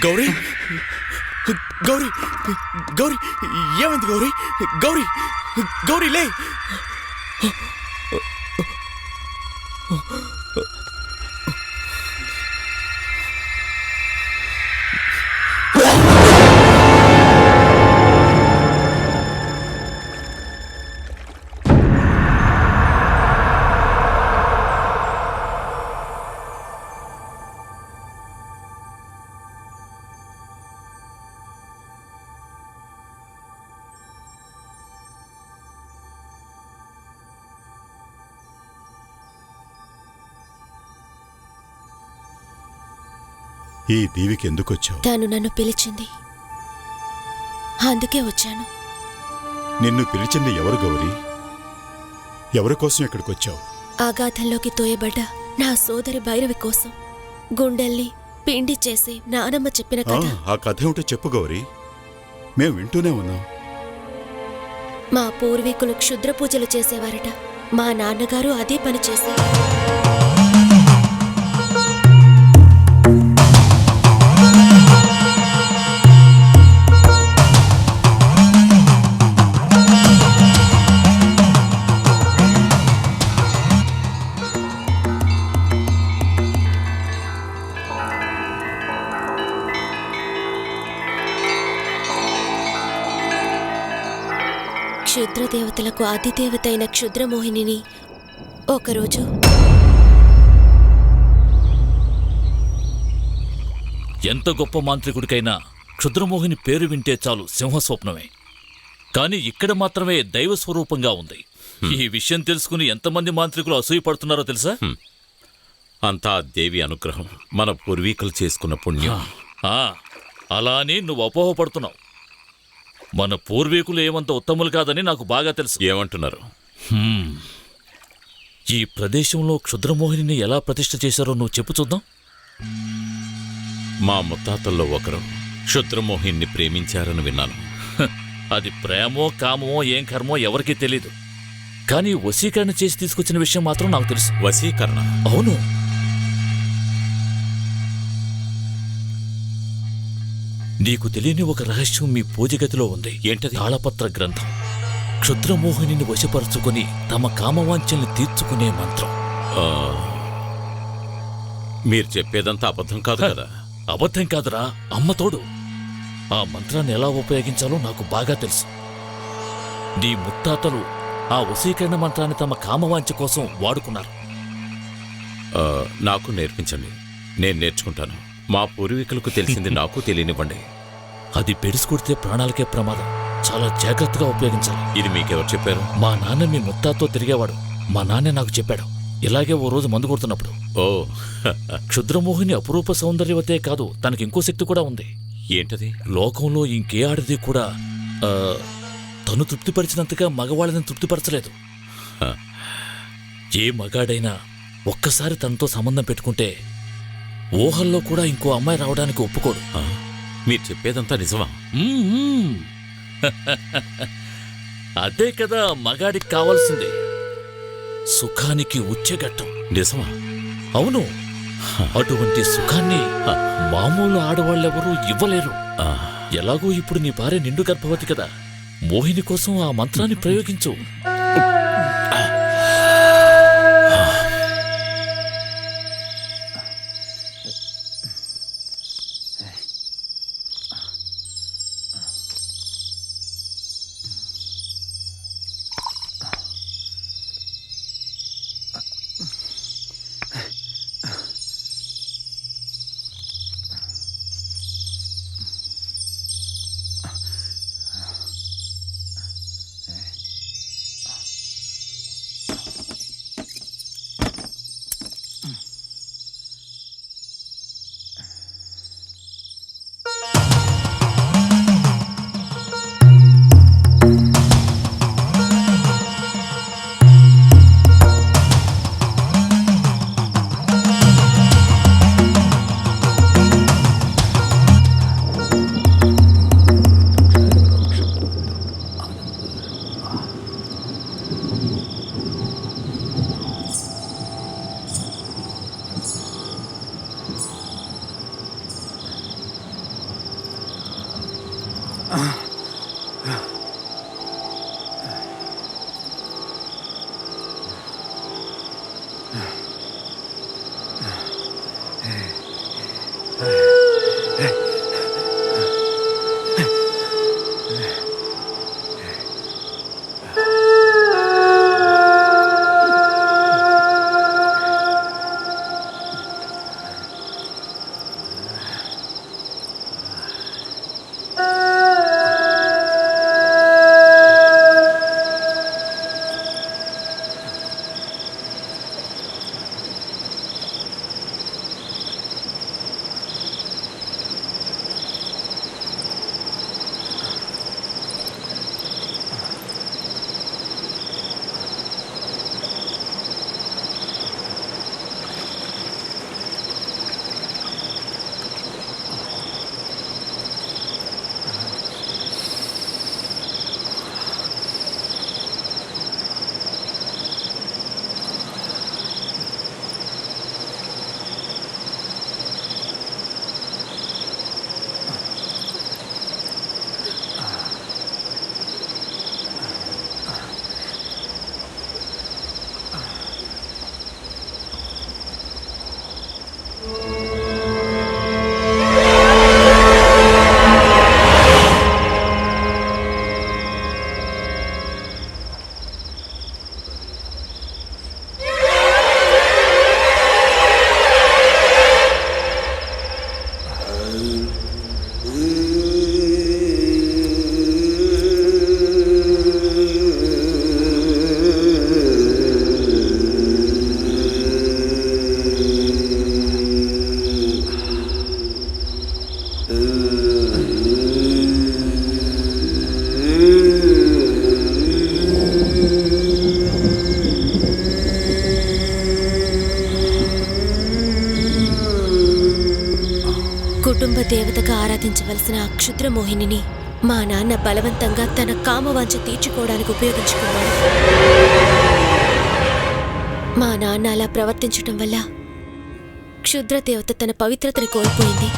గౌరీ గౌరీ గౌరీ ఏమైంది గౌరీ గౌరీ గౌరీ లే ఈ దీవికి ఎందుకొచ్చావు? తాను నన్ను పిలిచింది, అందుకే వచ్చాను. నిన్ను పిలిచింది ఎవరు గౌరీ? ఎవరి కోసం ఇక్కడికొచ్చావు? ఆఘాతంలోకి తోయబడ్డ నా సోదరి భైరవి కోసం గుండెల్ని పిండి చేసి నానమ్మ చెప్పిన కథ. ఆ కథ ఏమిటో చెప్పు గౌరీ, మేం వింటూనే ఉన్నాం. మా పూర్వీకులు క్షుద్ర పూజలు చేసేవారట. మా నాన్నగారు అదే పని చేశారు. క్షుద్రదేవతలకు అధిదేవత అయిన క్షుద్రమోహినిని ఒకరోజు ఎంత గొప్ప మాంత్రికుడికైనా క్షుద్రమోహిని పేరు వింటే చాలు సింహస్వప్నమే. కానీ ఇక్కడ మాత్రమే దైవ స్వరూపంగా ఉంది. ఈ విషయం తెలుసుకుని ఎంతమంది మాంత్రికులు అసూయపడుతున్నారో తెలుసా? అంతా దేవి అనుగ్రహం, మన పూర్వీకులు చేసుకున్న పుణ్యం. అలా అని నువ్వు అపోహపడుతున్నావు. మన పూర్వీకులు ఏమంత ఉత్తములు కాదని నాకు బాగా తెలుసు. ఏమంటున్నారు? ఈ ప్రదేశంలో క్షుద్రమోహిని ఎలా ప్రతిష్ఠ చేశారో నువ్వు చెప్పు చూద్దాం. మా ముత్తాతల్లో ఒకరు క్షుద్రమోహిని ప్రేమించారని విన్నాను. అది ప్రేమో కామమో ఏం కర్మో ఎవరికీ తెలీదు. కానీ వశీకరణ చేసి తీసుకొచ్చిన విషయం మాత్రం నాకు తెలుసు. వశీకరణ? అవును. నీకు తెలియని ఒక రహస్యం మీ పూజగతిలో ఉంది. ఏంటది? తాళపత్ర గ్రంథం. క్షుద్రమోహిని వశపరుచుకుని తమ కామవాంఛల్ని తీర్చుకునే మంత్రం. మీరు చెప్పేదంతా అబద్ధం కాదు కదా? అబద్ధం కాదురా, అమ్మతోడు. ఆ మంత్రాన్ని ఎలా ఉపయోగించాలో నాకు బాగా తెలుసు. నీ ముత్తాతలు ఆ వశీకరణ మంత్రాన్ని తమ కామవాంఛ కోసం వాడుకున్నారు. నాకు నేర్పించండి, నేను నేర్చుకుంటాను. మా పూర్వీకులకు తెలిసింది నాకు తెలియనివ్వండి. అది పెడుసుకొడితే ప్రాణాలకే ప్రమాదం. చాలా జాగ్రత్తగా ఉపయోగించాలి. ఇది మీకెవరు చెప్పారు? మా నాన్న మీ ముత్తాతో తిరిగేవాడు. మా నాన్నే నాకు చెప్పాడు. ఇలాగే ఓ రోజు మందు కొడుతున్నప్పుడు. ఓ క్షుద్రమోహిని అపురూప సౌందర్యవతే కాదు, తనకి ఇంకో శక్తి కూడా ఉంది. ఏంటది? లోకంలో ఇంకే ఆడది కూడా ఆ, తను తృప్తిపరిచినంతగా మగవాళ్ళని తృప్తిపరచలేదు. ఆ. ఏ మగాడైనా ఒక్కసారి తనతో సంబంధం పెట్టుకుంటే ఊహల్లో కూడా ఇంకో అమ్మాయి రావడానికి ఒప్పుకోడు. ఆ, మీరు చెప్పేదంతా నిజమా? మ్మ్. అదే కదా మగాడికి కావాల్సింది, సుఖానికి ఉచ్చెగట్టం. నిజమా? అవును, అటువంటి సుఖాన్ని మామూలు ఆడవాళ్ళెవరూ ఇవ్వలేరు. ఆ, ఎలాగో ఇప్పుడు నీ భార్య నిండు గర్భవతి కదా, మోహిని కోసం ఆ మంత్రాన్ని ప్రయోగించు. కుటుంబ దేవతగా ఆరాధించవలసిన ఆ క్షుద్ర మోహినిని మా నాన్న బలవంతంగా తన కామవాంఛ తీర్చుకోవడానికి ఉపయోగించుకున్నాడు. మా నాన్న అలా ప్రవర్తించటం వల్ల క్షుద్ర దేవత తన పవిత్రతని కోల్పోయింది.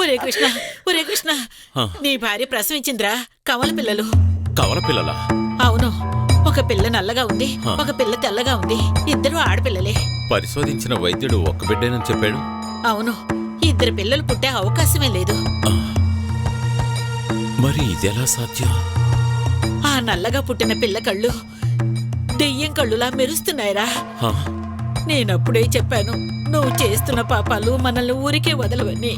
ఒరే కృష్ణ, ఒరే కృష్ణ, నీ భార్య ప్రసవించిందిరా కవల పిల్లలు. కవల పిల్లలా? అవును, ఒక పిల్ల నల్లగా ఉంది, ఒక పిల్ల తెల్లగా ఉంది. ఇద్దరు ఆడపిల్లలే. పరిశోధించిన వైద్యుడు ఒక్క బిడ్డేనని చెప్పాడు. అవును, ఇద్దరు పిల్లలు పుట్టే అవకాశమే లేదు. మరి ఇదెలా సాధ్యం? ఆ నల్లగా పుట్టిన పిల్ల కళ్ళు దెయ్యం కళ్ళులా మెరుస్తున్నాయిరా. నేనప్పుడే చెప్పాను, నువ్వు చేస్తున్న పాపాలు మనల్ని ఊరికే వదలవని.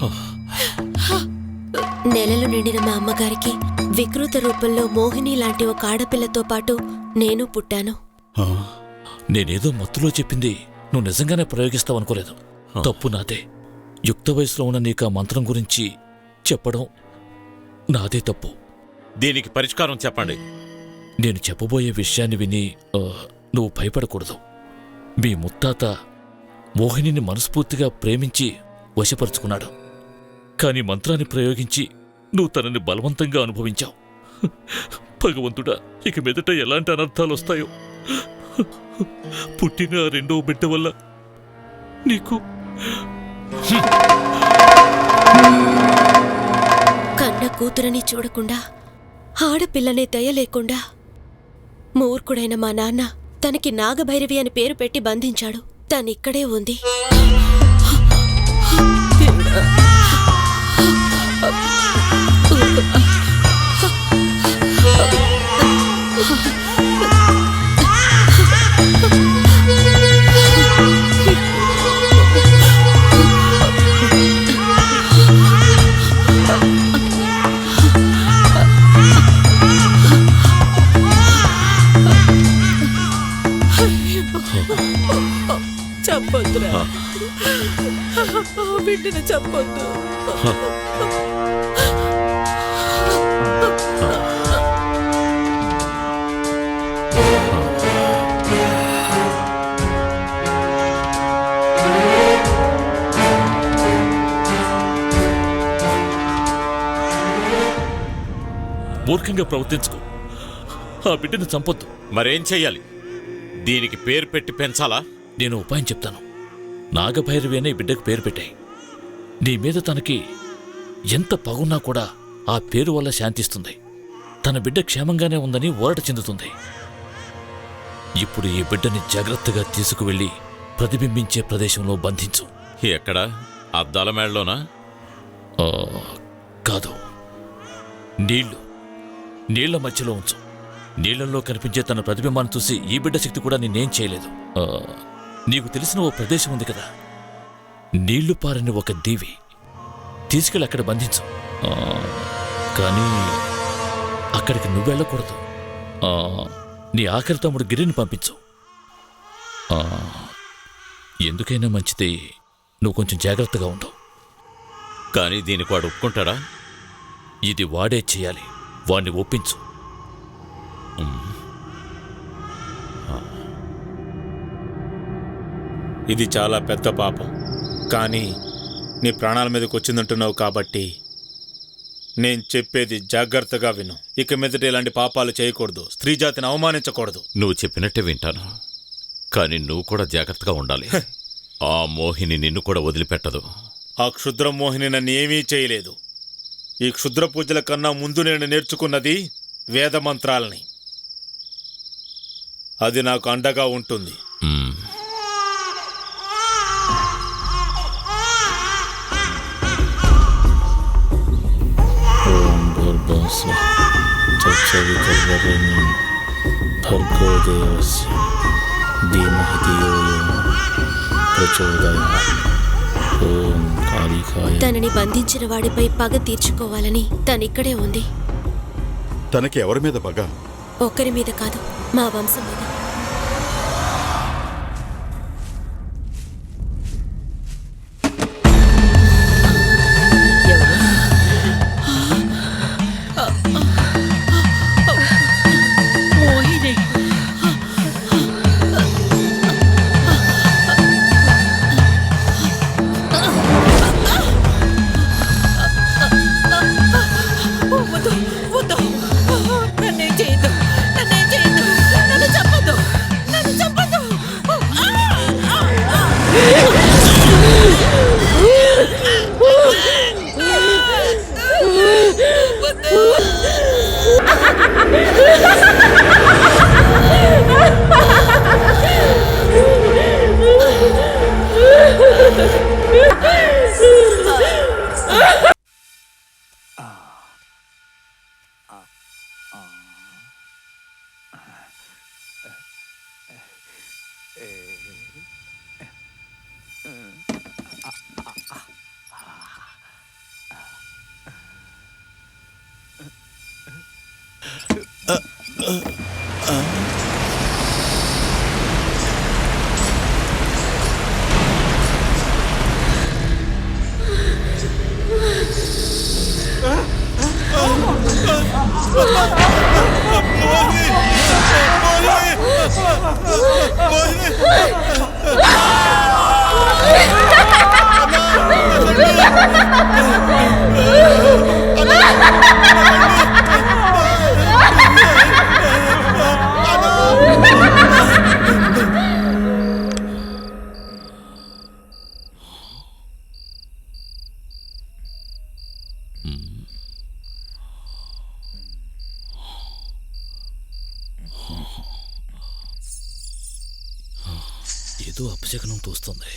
నెలలు నిండిన మా అమ్మగారికి వికృత రూపంలో మోహిని లాంటి ఒక ఆడపిల్లతో పాటు నేను పుట్టాను. నేనేదో మత్తులో చెప్పింది నువ్వు నిజంగానే ప్రయోగిస్తావనుకోలేదు. తప్పు నాదే. యుక్త వయసులో ఉన్న నీకు ఆ మంత్రం గురించి చెప్పడం నాదే తప్పు. దీనికి పరిష్కారం చెప్పండి. నేను చెప్పబోయే విషయాన్ని విని నువ్వు భయపడకూడదు. మీ ముత్తాత మోహినిని మనస్ఫూర్తిగా ప్రేమించి వశపరుచుకున్నాడు. కాని మంత్రాన్ని ప్రయోగించి నువ్వు తనని బలవంతంగా అనుభవించావు. భగవంతుడా, ఇక మీదట ఎలాంటి అనర్థాలు వస్తాయో. పుట్టిన రెండో బిడ్డ వల్ల నీకు కన్న కూతురని చూడకుండా, ఆడపిల్లనే దయ లేకుండా మూర్ఖుడైన మా నాన్న తనకి నాగభైరవి అని పేరు పెట్టి బంధించాడు. తనిక్కడే ఉంది. చెప్పొద్దురా, బిడ్డను చెప్పొద్దు. మూర్ఖంగా ప్రవర్తించుకో. ఆ బిడ్డను చంపొద్దు. మరేం చెయ్యాలి? దీనికి పేరు పెట్టి పెంచాలా? నేను ఉపాయం చెప్తాను. నాగభైరవి అనే బిడ్డకు పేరు పెట్టాయి. నీ మీద తనకి ఎంత పగున్నా కూడా ఆ పేరు వల్ల శాంతిస్తుంది. తన బిడ్డ క్షేమంగానే ఉందని ఊరట చెందుతుంది. ఇప్పుడు ఈ బిడ్డని జాగ్రత్తగా తీసుకువెళ్ళి ప్రతిబింబించే ప్రదేశంలో బంధించు. ఎక్కడా? అద్దాల మేడలోనా? కాదు, నీళ్ల మధ్యలో ఉంచు. నీళ్లలో కనిపించే తన ప్రతిబింబాన్ని చూసి ఈ బిడ్డ శక్తి కూడా నిన్నేం చేయలేదు. నీకు తెలిసిన ఓ ప్రదేశం ఉంది కదా, నీళ్లు పారని ఒక దీవి. తీసుకెళ్ళి అక్కడ బంధించు. కానీ అక్కడికి నువ్వెళ్ళకూడదు. నీ ఆఖరి తమ్ముడు గిరిని పంపించు. ఎందుకైనా మంచిది, నువ్వు కొంచెం జాగ్రత్తగా ఉండవు. కానీ దీనికి వాడు ఒప్పుకుంటాడా? ఇది వాడే చేయాలి. వాణ్ణి ఒప్పించు. ఇది చాలా పెద్ద పాపం. కానీ నీ ప్రాణాల మీదకి వచ్చిందంటున్నావు కాబట్టి నేను చెప్పేది జాగ్రత్తగా విను. ఇక మీదట ఇలాంటి పాపాలు చేయకూడదు. స్త్రీ జాతిని అవమానించకూడదు. నువ్వు చెప్పినట్టే వింటాను. కానీ నువ్వు కూడా జాగ్రత్తగా ఉండాలి. ఆ మోహిని నిన్ను కూడా వదిలిపెట్టదు. ఆ క్షుద్ర మోహిని నన్ను ఏమీ చేయలేదు. ఈ క్షుద్ర పూజల కన్నా ముందు నేను నేర్చుకున్నది వేద మంత్రాలని. అది నాకు అండగా ఉంటుంది. తనని బంధించిన వాడిపై పగ తీర్చుకోవాలని తనిక్కడే ఉంది. తనకి ఎవరి మీద పగ? ఒక్కరి మీద కాదు, మా వంశం మీద. ఏదో అపశకనం తోస్తుంది.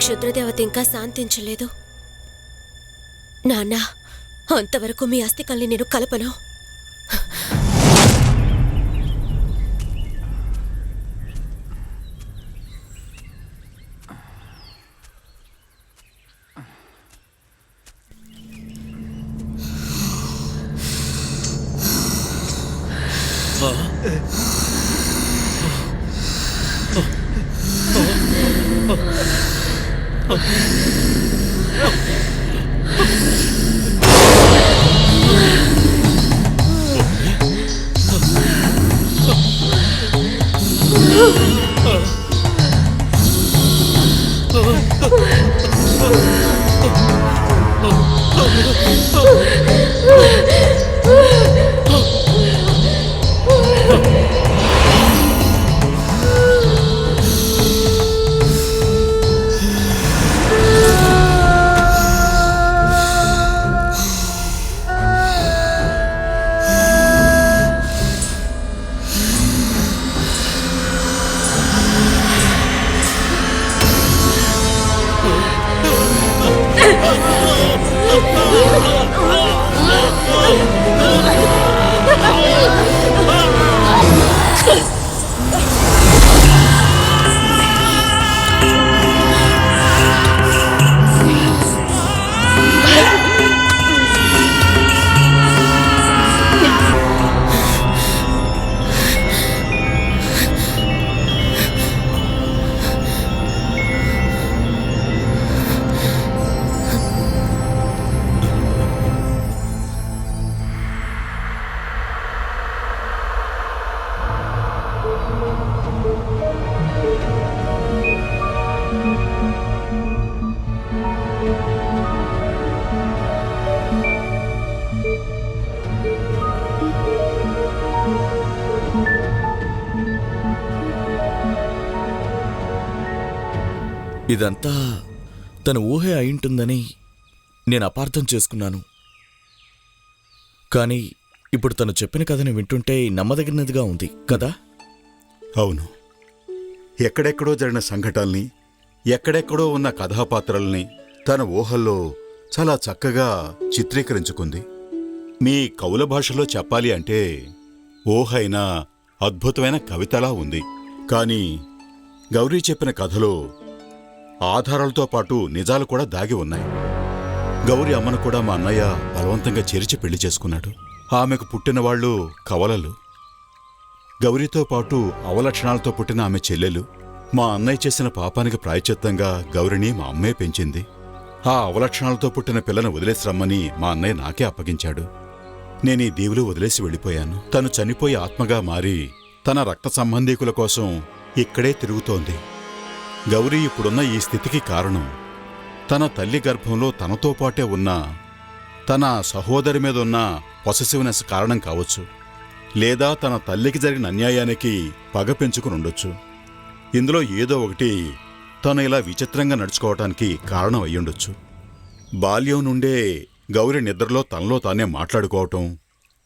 క్షుద్రదేవత ఇంకా శాంతించలేదు. నాన్న, అంతవరకు మీ అస్థికల్ని నేను కలపను. ఇదంతా తన ఊహే అయింటుందని నేను అపార్థం చేసుకున్నాను. కానీ ఇప్పుడు తను చెప్పిన కథని వింటుంటే నమ్మదగినదిగా ఉంది కదా? అవును. ఎక్కడెక్కడో జరిగిన సంఘటనల్ని, ఎక్కడెక్కడో ఉన్న కథాపాత్రల్ని తన ఊహల్లో చాలా చక్కగా చిత్రీకరించుకుంది. మీ కవుల భాషలో చెప్పాలి అంటే ఊహ అయినా అద్భుతమైన కవితలా ఉంది. కానీ గౌరీ చెప్పిన కథలో ఆధారాలతో పాటు నిజాలు కూడా దాగి ఉన్నాయి. గౌరీ అమ్మను కూడా మా అన్నయ్య బలవంతంగా చేర్చి పెళ్లి చేసుకున్నాడు. ఆమెకు పుట్టిన వాళ్ళు కవలలు. గౌరీతో పాటు అవలక్షణాలతో పుట్టిన ఆమె చెల్లెలు. మా అన్నయ్య చేసిన పాపానికి ప్రాయశ్చిత్తంగా గౌరిని మా అమ్మే పెంచింది. ఆ అవలక్షణాలతో పుట్టిన పిల్లను వదిలేసి రమ్మని మా అన్నయ్య నాకే అప్పగించాడు. నేనీ దీవులు వదిలేసి వెళ్ళిపోయాను. తను చనిపోయి ఆత్మగా మారి తన రక్త సంబంధీకుల కోసం ఇక్కడే తిరుగుతోంది. గౌరీ ఇప్పుడున్న ఈ స్థితికి కారణం తన తల్లి గర్భంలో తనతో పాటే ఉన్న తన సహోదరి మీద ఉన్న పొసెసివ్నెస్ కారణం కావచ్చు. లేదా తన తల్లికి జరిగిన అన్యాయానికి పగ పెంచుకునుండొచ్చు. ఇందులో ఏదో ఒకటి తను ఇలా విచిత్రంగా నడుచుకోవటానికి కారణం అయ్యుండొచ్చు. బాల్యం నుండే గౌరి నిద్రలో తనలో తానే మాట్లాడుకోవటం,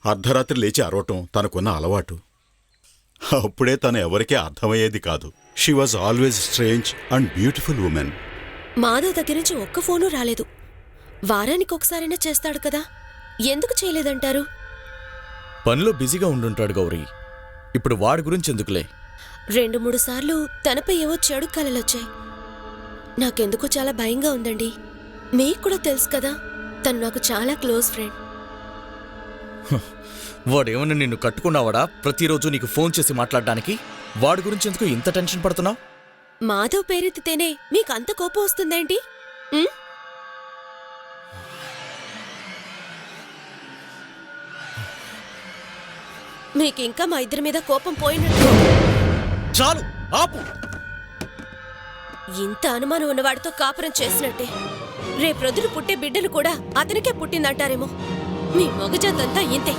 అర్ధరాత్రి లేచి అరవటం తనకున్న అలవాటు. అప్పుడే తను ఎవరికీ అర్థమయ్యేది కాదు. She was always strange and beautiful women. Madhav దగ్గర నుంచి ఒక్క ఫోను రాలేదు. వారానికి ఒకసారైనా చేస్తాడు కదా, ఎందుకు చేయలేదంటారు? పనిలో బిజీగా ఉండుంటాడు గౌరీ. ఇప్పుడు వాడి గురించి ఎందుకులే. 2-3 సార్లు తనపై ఏవో చెడు కలలొచ్చాయి. నాకెందుకో చాలా భయంగా ఉందండి. మీకు కూడా తెలుసు కదా, తను నాకు చాలా క్లోజ్ ఫ్రెండ్. వాడేమన్నా నిన్ను కట్టుకున్నావాడా ప్రతిరోజు నీకు ఫోన్ చేసి మాట్లాడడానికి? వాడి గురించి ఎందుకు ఇంత టెన్షన్ పడుతున్నావు? మాధవ్ పేరెత్తితేనే మీకు అంత కోపం వస్తుందేంటి? ఉమ్? మీకింకా మా ఇద్దరి మీద కోపం పోయినట్టు. చాలు, ఆపు. ఇంత అనుమానం ఉన్నవాడితో కాపురం చేసినట్టే రేపొద్దున పుట్టే బిడ్డలు కూడా అతనికే పుట్టిందంటారేమో. మీ మొగజాతంతా ఇంతే.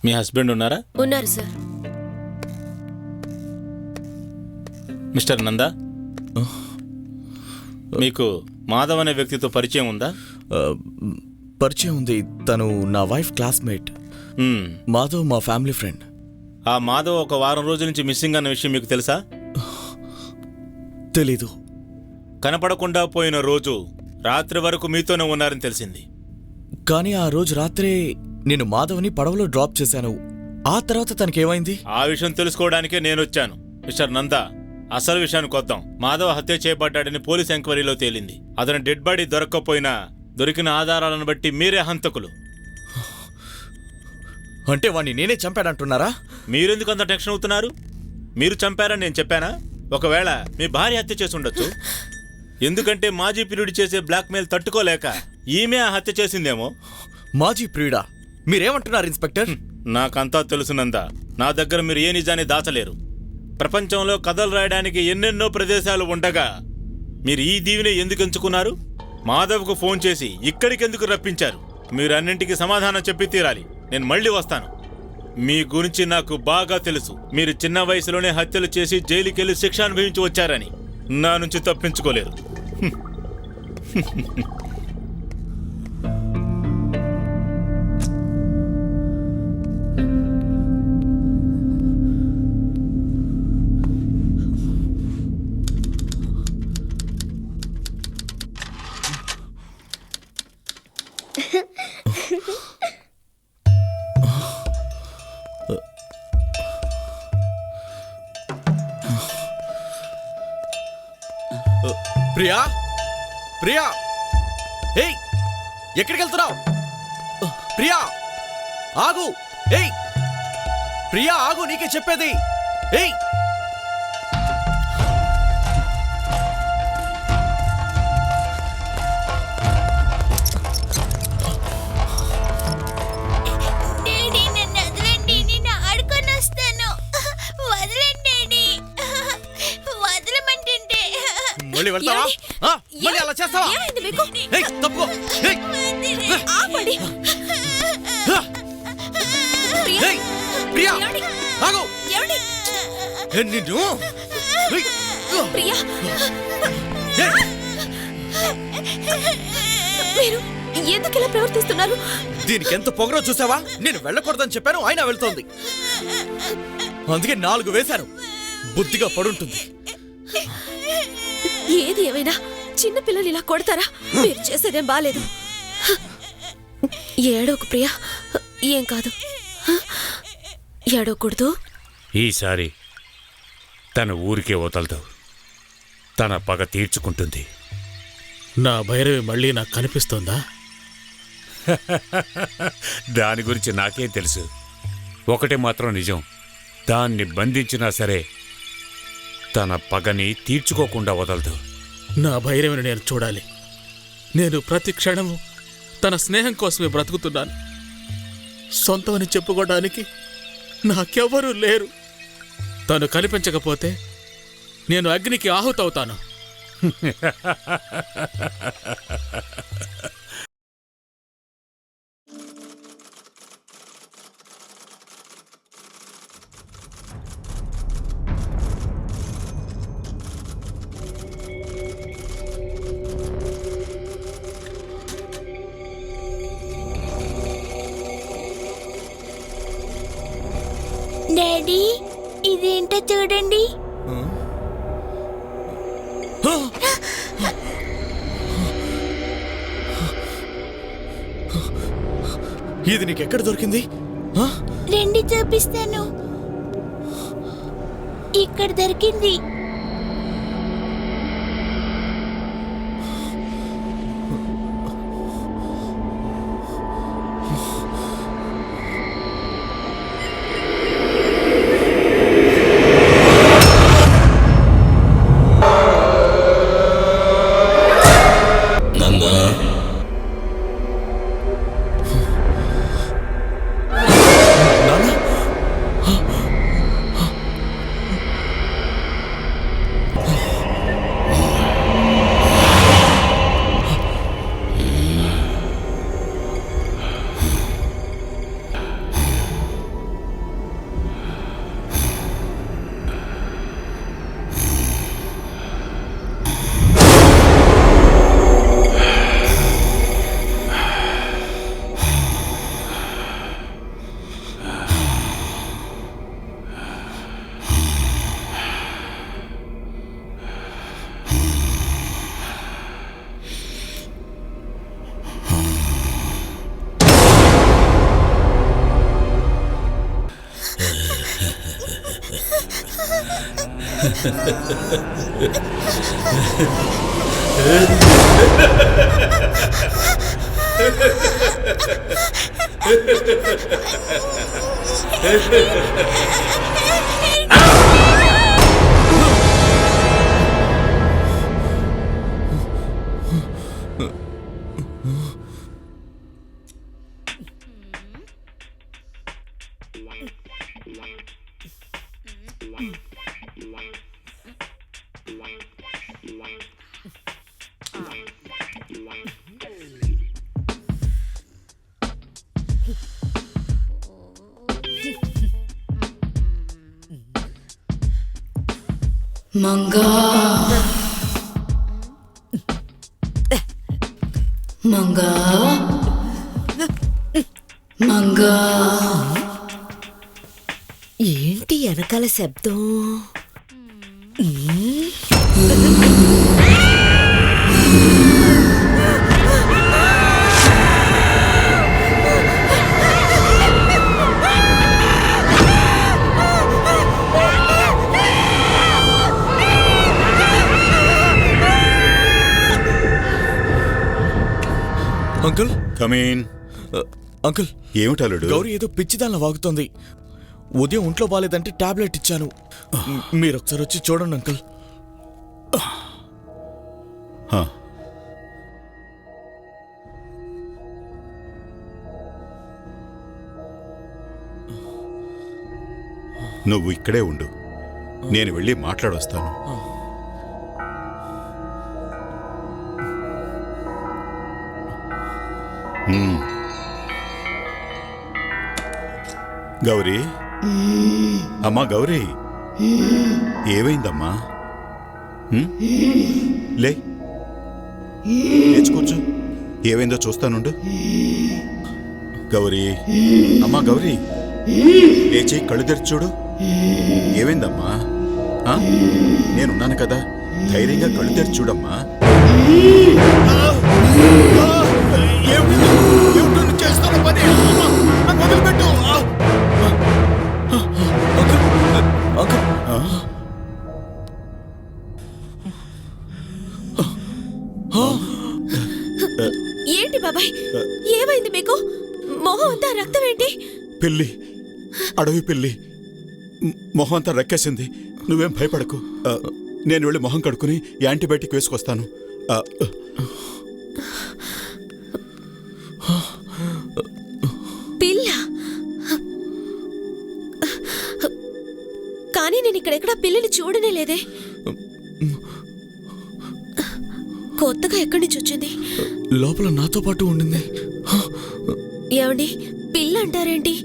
మీ హస్బెండ్ ఉన్నారా? ఉన్నారు సార్. మిస్టర్ నందా, మీకు మాధవ్ అనే వ్యక్తితో పరిచయం ఉందా? పరిచయం ఉంది. తను నా వైఫ్ క్లాస్మేట్. మాధవ్ మా ఫ్యామిలీ ఫ్రెండ్. ఆ మాధవ్ ఒక వారం రోజుల నుంచి మిస్సింగ్ అన్న విషయం మీకు తెలుసా? తెలీదు. కనపడకుండా పోయిన రోజు రాత్రి వరకు మీతోనే ఉన్నారని తెలిసింది. కానీ ఆ రోజు రాత్రే నేను మాధవ్ని పడవలో డ్రాప్ చేశాను. ఆ తర్వాత తనకేమైంది? ఆ విషయం తెలుసుకోవడానికే నేను వచ్చాను. మిస్టర్ నందా, అసలు విషయానికి వద్దాం. మాధవ్ హత్య చేయబడ్డాడని పోలీస్ ఎంక్వైరీలో తేలింది. అతని డెడ్ బాడీ దొరక్కపోయినా దొరికిన ఆధారాలను బట్టి మీరే హంతకులు. అంటే వాణ్ణి నేనే చంపాడంటున్నారా? మీరెందుకు అంత టెన్షన్ అవుతున్నారు? మీరు చంపారని నేను చెప్పానా? ఒకవేళ మీ భార్య హత్య చేసి ఉండొచ్చు. ఎందుకంటే మాజీ ప్రియుడి చేసే బ్లాక్మెయిల్ తట్టుకోలేక ఈమె ఆ హత్య చేసిందేమో. మాజీ ప్రియుడా? మీరేమంటున్నారు ఇన్స్పెక్టర్? నాకంతా తెలుసునందా. నా దగ్గర మీరు ఏ నిజాన్ని దాచలేరు. ప్రపంచంలో కథలు రాయడానికి ఎన్నెన్నో ప్రదేశాలు ఉండగా మీరు ఈ దీవిని ఎందుకు ఎంచుకున్నారు? మాధవ్కు ఫోన్ చేసి ఇక్కడికెందుకు రప్పించారు? మీరు అన్నింటికి సమాధానం చెప్పి తీరాలి. నేను మళ్ళీ వస్తాను. మీ గురించి నాకు బాగా తెలుసు. మీరు చిన్న వయసులోనే హత్యలు చేసి జైలుకెళ్లి శిక్ష అనుభవించి వచ్చారని. నా నుంచి తప్పించుకోలేరు. ప్రియా, ప్రియా, ఏయ్, ఎక్కడికి వెళ్తున్నావు? ప్రియా, ఆగు! ఏయ్ ప్రియా ఆగు, నీకే చెప్పేది. ఏయ్ డాడీ నన్ను వదలండి, నేను ఆడుకొని వస్తాను. వదలండి డాడీ, వదలమంటుంటే. మళ్ళీ వెళ్తావా? ఆ, మళ్ళీ అలా చేస్తావా? ఏమైంది మీకు? ఏయ్, తప్పుకో. ఏయ్, ఆపండి. ఏయ్, ప్రియా ఆగు. ఏమండి? ఏ, నిన్ను ఏయ్, ప్రియా, ఏయ్, మీరు ఎందుకు ఇలా ప్రవర్తిస్తున్నారు? దీనికి ఎంత పొగరో చూసావా? నేను వెళ్ళకూడదని చెప్పాను, అయినా వెళ్తోంది. అందుకే 4 వేశాను. బుద్ధిగా పడుంటుంది. ఏది ఏమైనా చిన్న పిల్లలు ఇలా కొడతారా? మీరు చేసేదేం బాలేదు. ఏడోకు ప్రియా, ఏం కాదు. ఏడోకూడదు. ఈసారి తన ఊరికే వదలదు. తన పగ తీర్చుకుంటుంది. నా భైరవి మళ్ళీ నాకు కనిపిస్తోందా? దాని గురించి నాకేం తెలుసు. ఒకటే మాత్రం నిజం, దాన్ని బంధించినా సరే తన పగని తీర్చుకోకుండా వదలదు. నా భైరవిని నేను చూడాలి. నేను ప్రతి క్షణము తన స్నేహం కోసమే బ్రతుకుతున్నాను. సొంతమని చెప్పుకోవడానికి నాకెవ్వరూ లేరు. తను కనిపించకపోతే నేను అగ్నికి ఆహుతవుతాను. డాడీ, ఇదేంటో చూడండి. ఇది నీకెక్కడ దొరికింది? రండి చూపిస్తాను. ఇక్కడ దొరికింది. మంగా మంగా మంగా ఏంటి వెనకాల శబ్దం? అంకుల్ కమీన్. అంకుల్ ఏమిటలుడు? గౌరీ ఏదో పిచ్చిదానిలా వాగుతోంది. ఉదయం ఒంట్లో బాలేదంటే టాబ్లెట్ ఇచ్చాను. మీరొకసారి వచ్చి చూడండి అంకుల్. నువ్వు ఇక్కడే ఉండు, నేను వెళ్ళి మాట్లాడొస్తాను. గౌరీ, అమ్మా గౌరీ, ఏమైందమ్మా? లేచి కూర్చో, ఏమైందో చూస్తానుండు. గౌరీ, అమ్మా గౌరీ, లేచి కళ్ళు తెరిచి చూడు. ఏమైందమ్మా? నేనున్నాను కదా, ధైర్యంగా కళ్ళు తెరిచి చూడమ్మా. ఏంటి బాబాయ్, ఏమైంది మీకు? మొహం అంతా రక్తం ఏంటి? పిల్లి, అడవి పిల్లి మొహం అంతా రక్కేసింది. నువ్వేం భయపడకు, నేను వెళ్ళి మొహం కడుక్కుని యాంటీబయాటిక్ వేసుకొస్తాను. పిల్ల? కానీ నేను ఇక్కడెక్కడా పిల్లిని చూడనే లేదే. కొత్తగా ఎక్కడి నుంచి వచ్చింది? లోపల నాతో పాటు ఉండింది. ఏమండి, పిల్ల అంటారేంటి?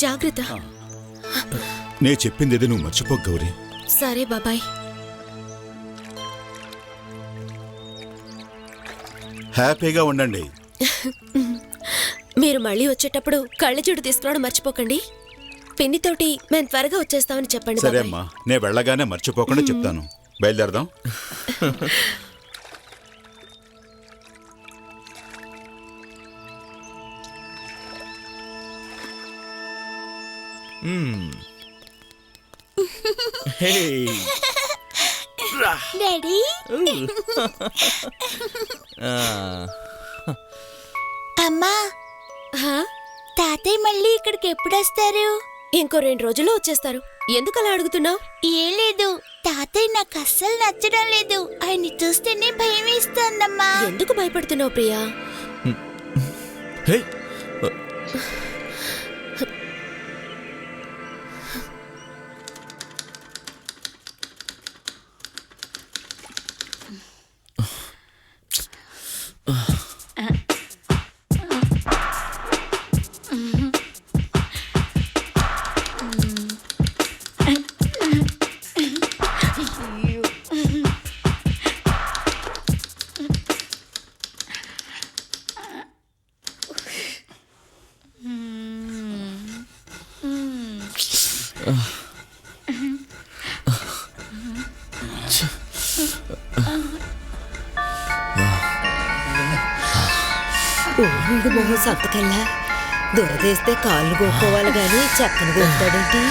జాగ్రత్త. నే చెప్పింది నువ్వు మర్చిపో గౌరీ. సరే బాబాయ్. హ్యాపీగా ఉండండి. మీరు మళ్ళీ వచ్చేటప్పుడు కళ్ళజోడు తీసుకురావడం మర్చిపోకండి. పిన్నితోటి మేము త్వరగా వచ్చేస్తామని చెప్పండి. సరే అమ్మా, నే వెళ్ళగానే మర్చిపోకుండా చెప్తాను. బయలుదేరదాం. డాడీ, అమ్మా, తాతయ్య మళ్ళీ ఇక్కడికి ఎప్పుడు వస్తారు? ఇంకో 2 రోజుల్లో వచ్చేస్తారు. ఎందుకు అలా అడుగుతున్నావు? ఏం లేదు, తాతయ్య నాకు అస్సలు నచ్చడం లేదు. ఆయన్ని చూస్తేనే భయం వేస్తోందమ్మా. ఎందుకు భయపడుతున్నావు ప్రియా? వీడు మొహం సంతకల్లా దొరదేస్తే కాళ్ళు కొట్టుకోవాలి గాని చక్కని కొడతాడేంటి?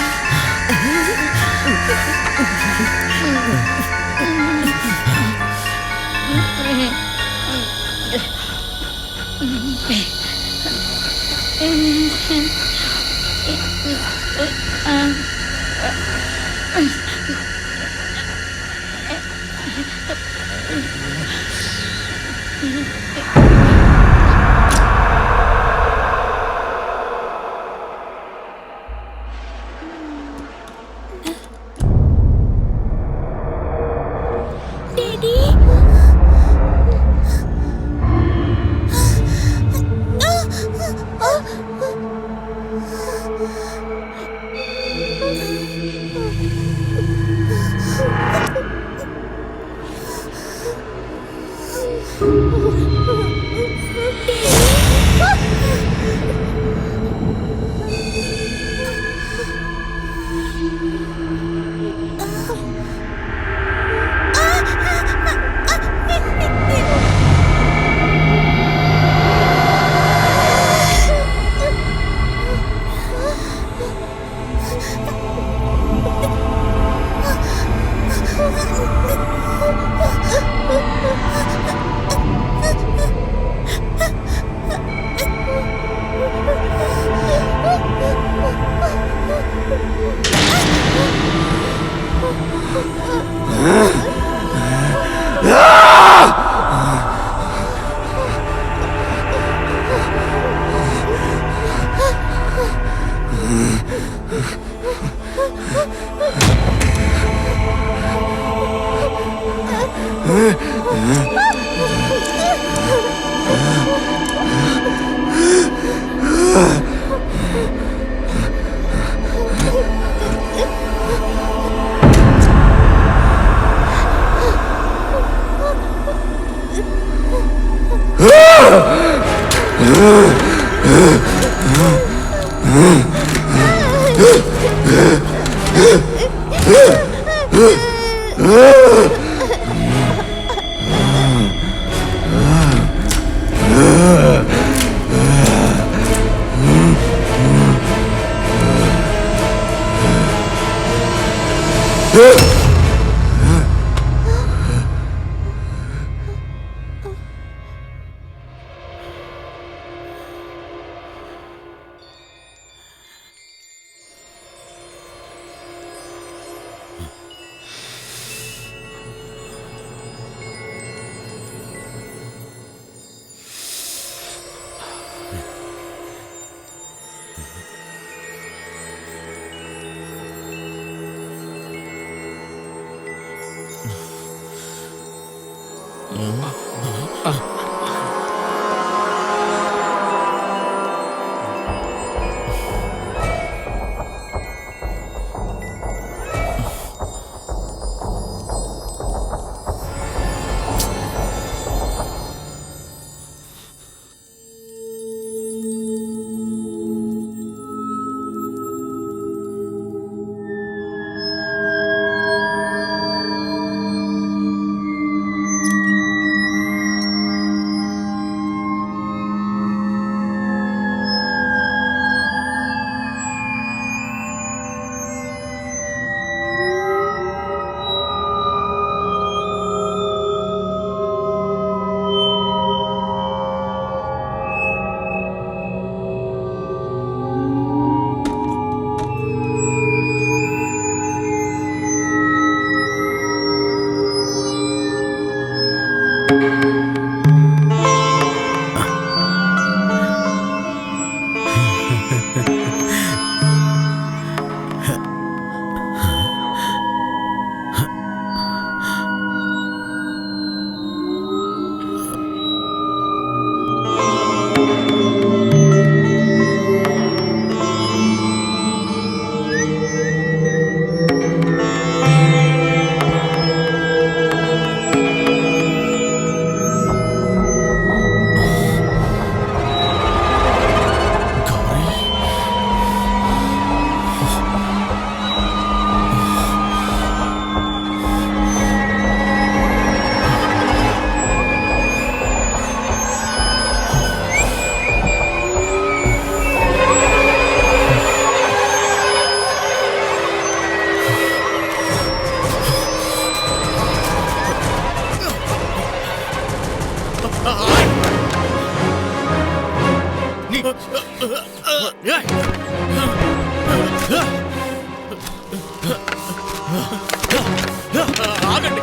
ఆగండి.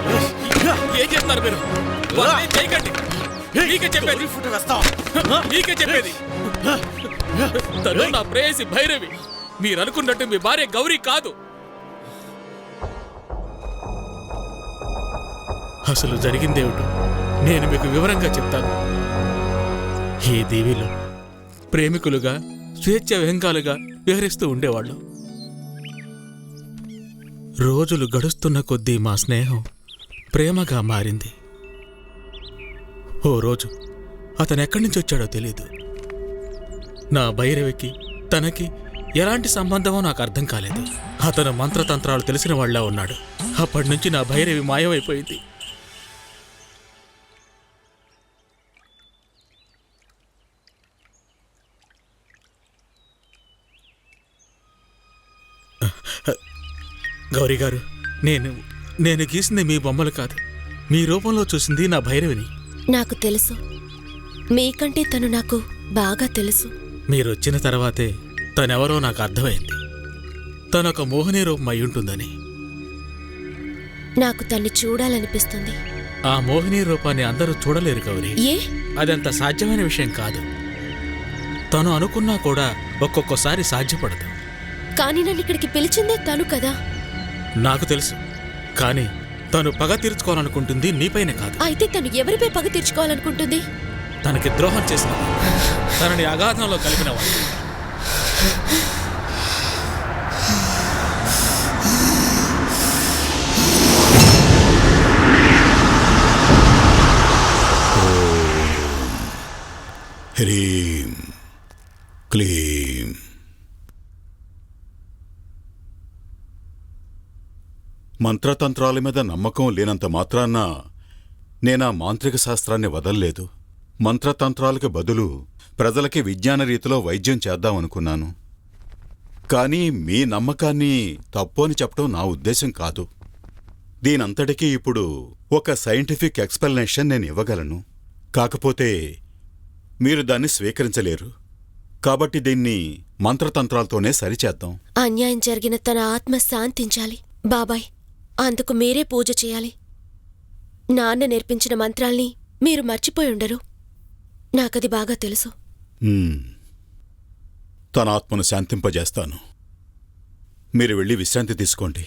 ఏం చేస్తున్నారు మీరు? వాళ్ళని చేయకండి. మీకే చెప్పేది. మీకే చెప్పేది. తను నా ప్రేయసి భైరవి. మీరు అనుకున్నట్టు మీ భార్య గౌరీ కాదు. అసలు జరిగిందేమిటో నేను మీకు వివరంగా చెప్తాను. ఈ దీవిలో ప్రేమికులుగా స్వేచ్ఛ విహంగాలుగా విహరిస్తూ ఉండేవాళ్ళు. రోజులు గడుస్తున్న కొద్దీ మా స్నేహం ప్రేమగా మారింది. ఓ రోజు అతనెక్కడి నుంచి వచ్చాడో తెలీదు. నా భైరవికి తనకి ఎలాంటి సంబంధమో నాకు అర్థం కాలేదు. అతను మంత్రతంత్రాలు తెలిసిన వాళ్ళ ఉన్నాడు. అప్పటి నుంచి నా భైరవి మాయమైపోయింది. గౌరీ గారు, నేను గీసింది మీ బొమ్మలు కాదు. మీ రూపంలో చూసింది నా భైరవిని. నాకు తెలుసు. మీకంటే తను నాకు బాగా తెలుసు. మీరొచ్చిన తర్వాతే తనెవరో నాకు అర్థమైంది. తనొక మోహిని రూపం అయి ఉంటుందని. నాకు తన్ని చూడాలనిపిస్తుంది. ఆ మోహిని రూపాన్ని అందరూ చూడలేరు గౌరీ. ఏ? అదంత సాధ్యమైన విషయం కాదు. తను అనుకున్నా కూడా ఒక్కొక్కసారి సాధ్యపడదు. కానీ నన్ను ఇక్కడికి పిలిచిందే తను కదా. నాకు తెలుసు. కానీ తను పగ తీర్చుకోవాలనుకుంటుంది నీపైనే కాదు. అయితే తను ఎవరిపై పగ తీర్చుకోవాలనుకుంటుంది? తనకి ద్రోహం చేసిన తనని అగాధంలో కలిపిన వాడు. హ్రీం క్లీం. మంత్రతంత్రాల మీద నమ్మకం లేనంత మాత్రాన నేనా మాంత్రిక శాస్త్రాన్ని వదల్లేదు. మంత్రతంత్రాలకు బదులు ప్రజలకి విజ్ఞాన రీతిలో వైద్యం చేద్దామనుకున్నాను. కానీ మీ నమ్మకాన్ని తప్పు అని చెప్పడం నా ఉద్దేశం కాదు. దీనంతటికీ ఇప్పుడు ఒక సైంటిఫిక్ ఎక్స్ప్లెనేషన్ నేను ఇవ్వగలను. కాకపోతే మీరు దాన్ని స్వీకరించలేరు. కాబట్టి దీన్ని మంత్రతంత్రాలతోనే సరిచేద్దాం. అన్యాయం జరిగిన తన ఆత్మ శాంతించాలి బాబాయ్. అందుకు మీరే పూజ చేయాలి. నాన్న నేర్పించిన మంత్రాల్ని మీరు మర్చిపోయి ఉండరు. నాకది బాగా తెలుసు. తన ఆత్మను శాంతింపజేస్తాను. మీరు వెళ్ళి విశ్రాంతి తీసుకోండి.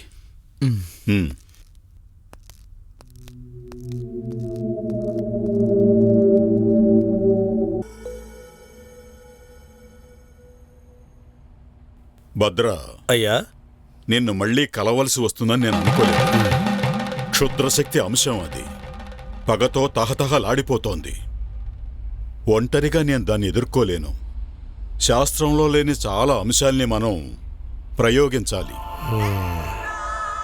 భద్రా, అయ్యా, నిన్ను మళ్లీ కలవలసి వస్తుందని నేను అనుకోలేదు. క్షుద్రశక్తి అంశం అది. పగతో తహతహలాడిపోతోంది. ఒంటరిగా నేను దాన్ని ఎదుర్కోలేను. శాస్త్రంలో లేని చాలా అంశాల్ని మనం ప్రయోగించాలి.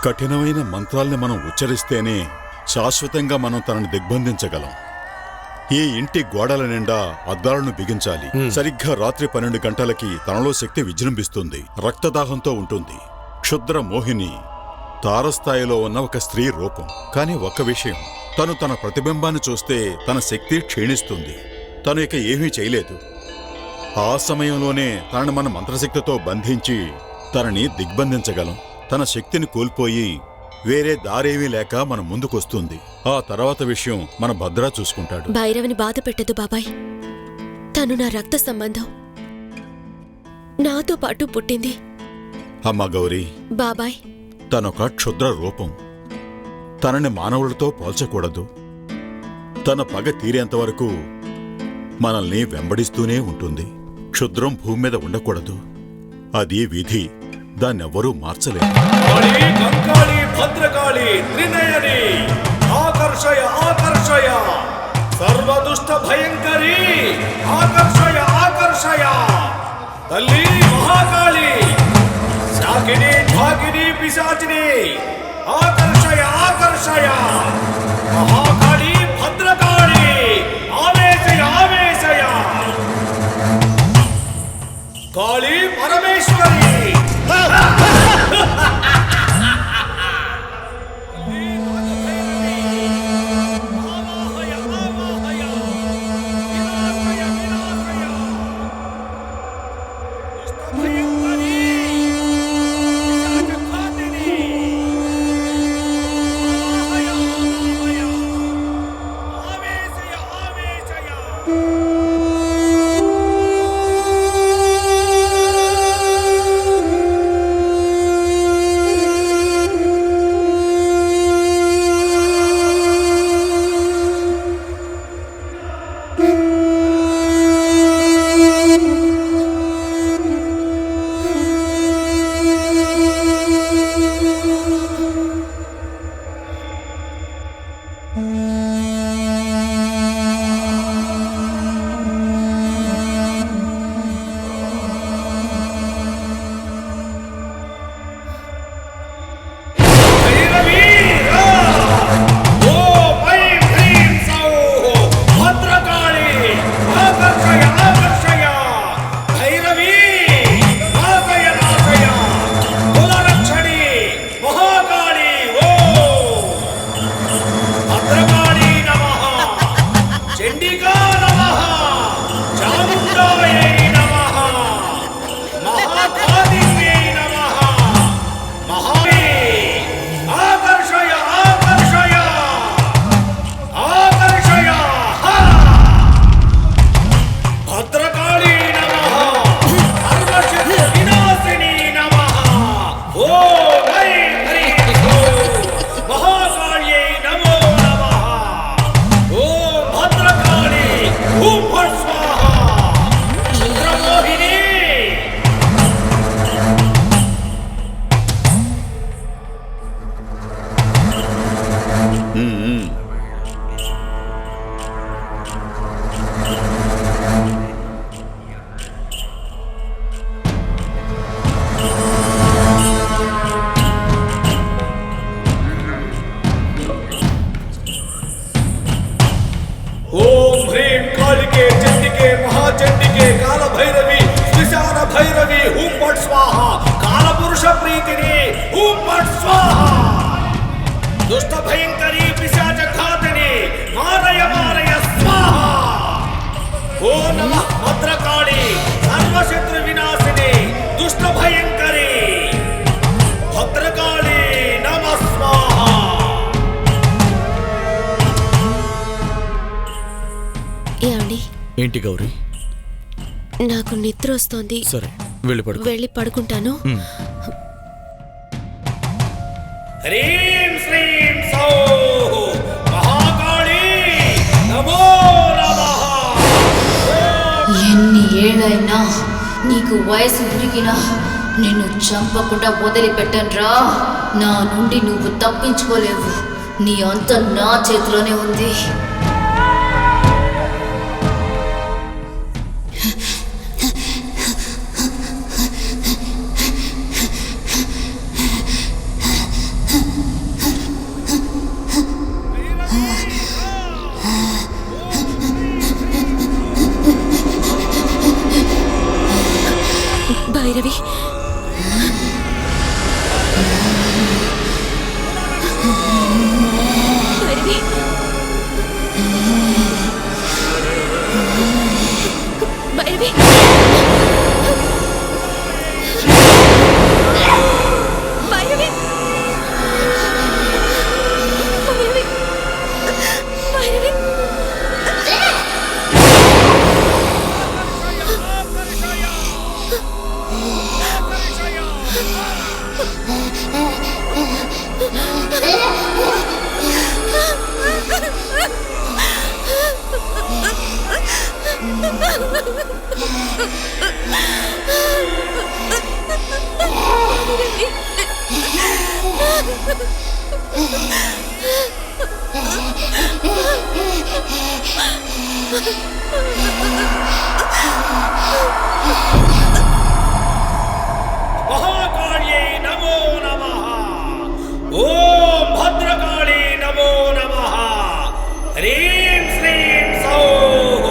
కఠినమైన మంత్రాల్ని మనం ఉచ్చరిస్తేనే శాశ్వతంగా మనం తనని దిగ్బంధించగలం. ఈ ఇంటి గోడల నిండా అద్దాలను బిగించాలి. సరిగ్గా రాత్రి 12 గంటలకి తనలో శక్తి విజృంభిస్తుంది. రక్తదాహంతో ఉంటుంది. క్షుద్ర మోహిని తారస్థాయిలో ఉన్న ఒక స్త్రీ రూపం. కానీ ఒక్క విషయం, తను తన ప్రతిబింబాన్ని చూస్తే తన శక్తి క్షీణిస్తుంది. తను ఇక ఏమీ చేయలేదు. ఆ సమయంలోనే తనని మన మంత్రశక్తితో బంధించి తనని దిగ్బంధించగలం. తన శక్తిని కోల్పోయి వేరే దారేమీ లేక మన ముందుకొస్తుంది. ఆ తర్వాత విషయం మన భద్రా చూసుకుంటాడు. భైరవిని బాధ పెట్టదు బాబాయ్. తను నా రక్త సంబంధం. నాతో పాటు పుట్టింది. అమ్మ గౌరీ, బాబాయ్, తనొక క్షుద్ర రూపం. తనని మానవులతో పోల్చకూడదు. తన పగ తీరేంతవరకు మనల్ని వెంబడిస్తూనే ఉంటుంది. క్షుద్రం భూమి మీద ఉండకూడదు. అది విధి. దాన్నెవ్వరూ మార్చలేరు. భద్రకాళి త్రినయని ఆకర్షయ ఆకర్షయ సర్వదుష్ట భయంకరి ఆకర్షయ ఆకర్షయ తల్లి మహాకాళి శాకిని ఢాకిని పిశాచిని ఆకర్షయ ఆకర్షయ మహాకాళి భద్రకాళి ఆవేశయ ఆవేశయ కాళి పరమేశ్వరి ఓం హ్రీం కాళికే చండికే మహాచండికే కాలభైరవి శ్మశాన భైరవి హూం పట్ స్వాహ కాలపురుష ప్రీతిని హూం పట్ స్వాహ దుష్ట భయంకరి పిశాచ ఘాతిని మారయ మారయ స్వాహ ఓ నమః భద్రకాళి సర్వశత్రు వినాశిని దుష్ట భయంకరి భద్రకాళి నమః స్వాహ. ఏమండి? ఏంటి గౌరీ? నాకు నిద్ర వస్తోంది. సరే వెళ్ళి పడుకుంటాను. హ్రీం శ్రీం సౌః మహాకాళి నమో నమః. ఎన్ని ఏళ్ళైనా నీకు వయసు ఉరిగినా నిన్ను చంపకుండా వదిలిపెట్టనురా. నా నుండి నువ్వు తప్పించుకోలేవు. నీ అంత నా చేతిలోనే ఉంది. భైరవి, భైరవి, భైరవి, భైరవి, భైరవి, భైరవి. మహాకాళ్యై నమో నమః. ఓం భద్రకాళి నమో నమః. హ్రీం శ్రీం సౌః.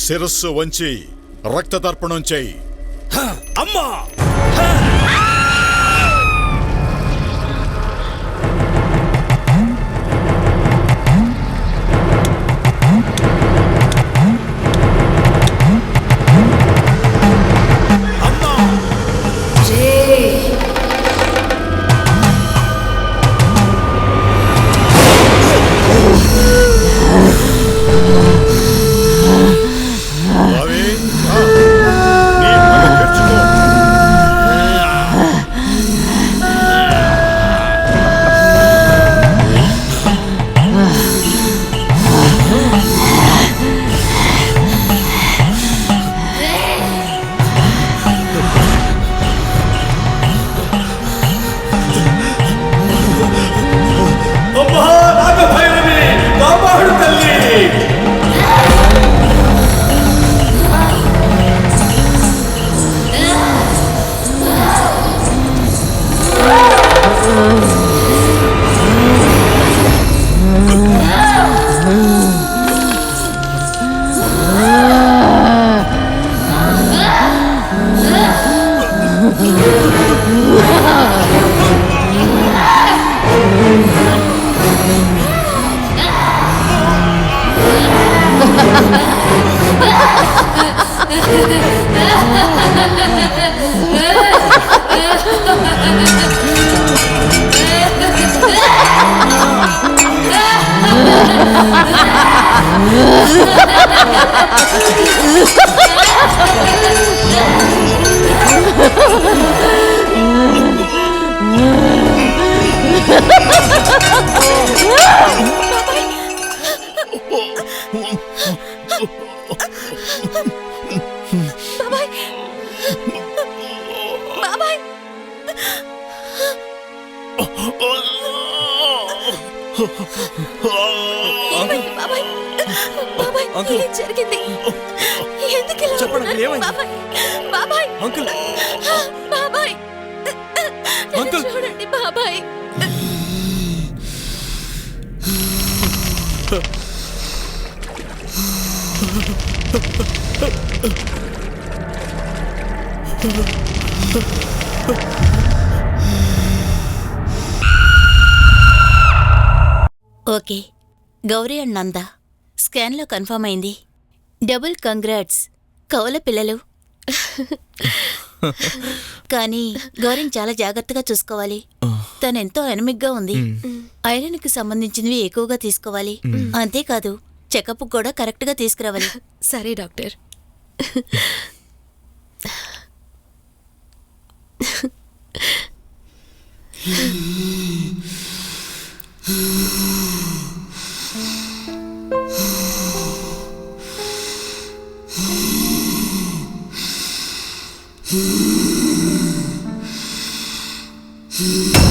శిరస్సు వంచి రక్తతర్పణం చేయి. అమ్మా, అవి నీ పగ తీర్చుకో. అమ్మా నాగభైరవి కాపాడు తల్లి. బాబాయ్, ఏమైంది బాబాయ్? బాబాయ్, అంకుల్. ఏం జరిగింది? ఎందుకు ఇలా చెప్పండి, ఉన్నారు? ఏమైంది? బాబాయ్, బాబాయ్, అంకుల్. బాబాయ్, అంకుల్. చూడండి బాబాయ్. ఓకే, గౌరీ అండ్ నంద స్కాన్లో కన్ఫర్మ్ అయింది. డబుల్ కంగ్రాట్స్ కౌల పిల్లలు. కానీ గౌరీని చాలా జాగ్రత్తగా చూసుకోవాలి. తనెంతో ఎనమిక్గా ఉంది. ఐరన్కి సంబంధించినవి ఎక్కువగా తీసుకోవాలి. అంతేకాదు చెకప్ కూడా కరెక్ట్గా తీసుకురావాలి. సరే డాక్టర్.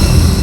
ఆ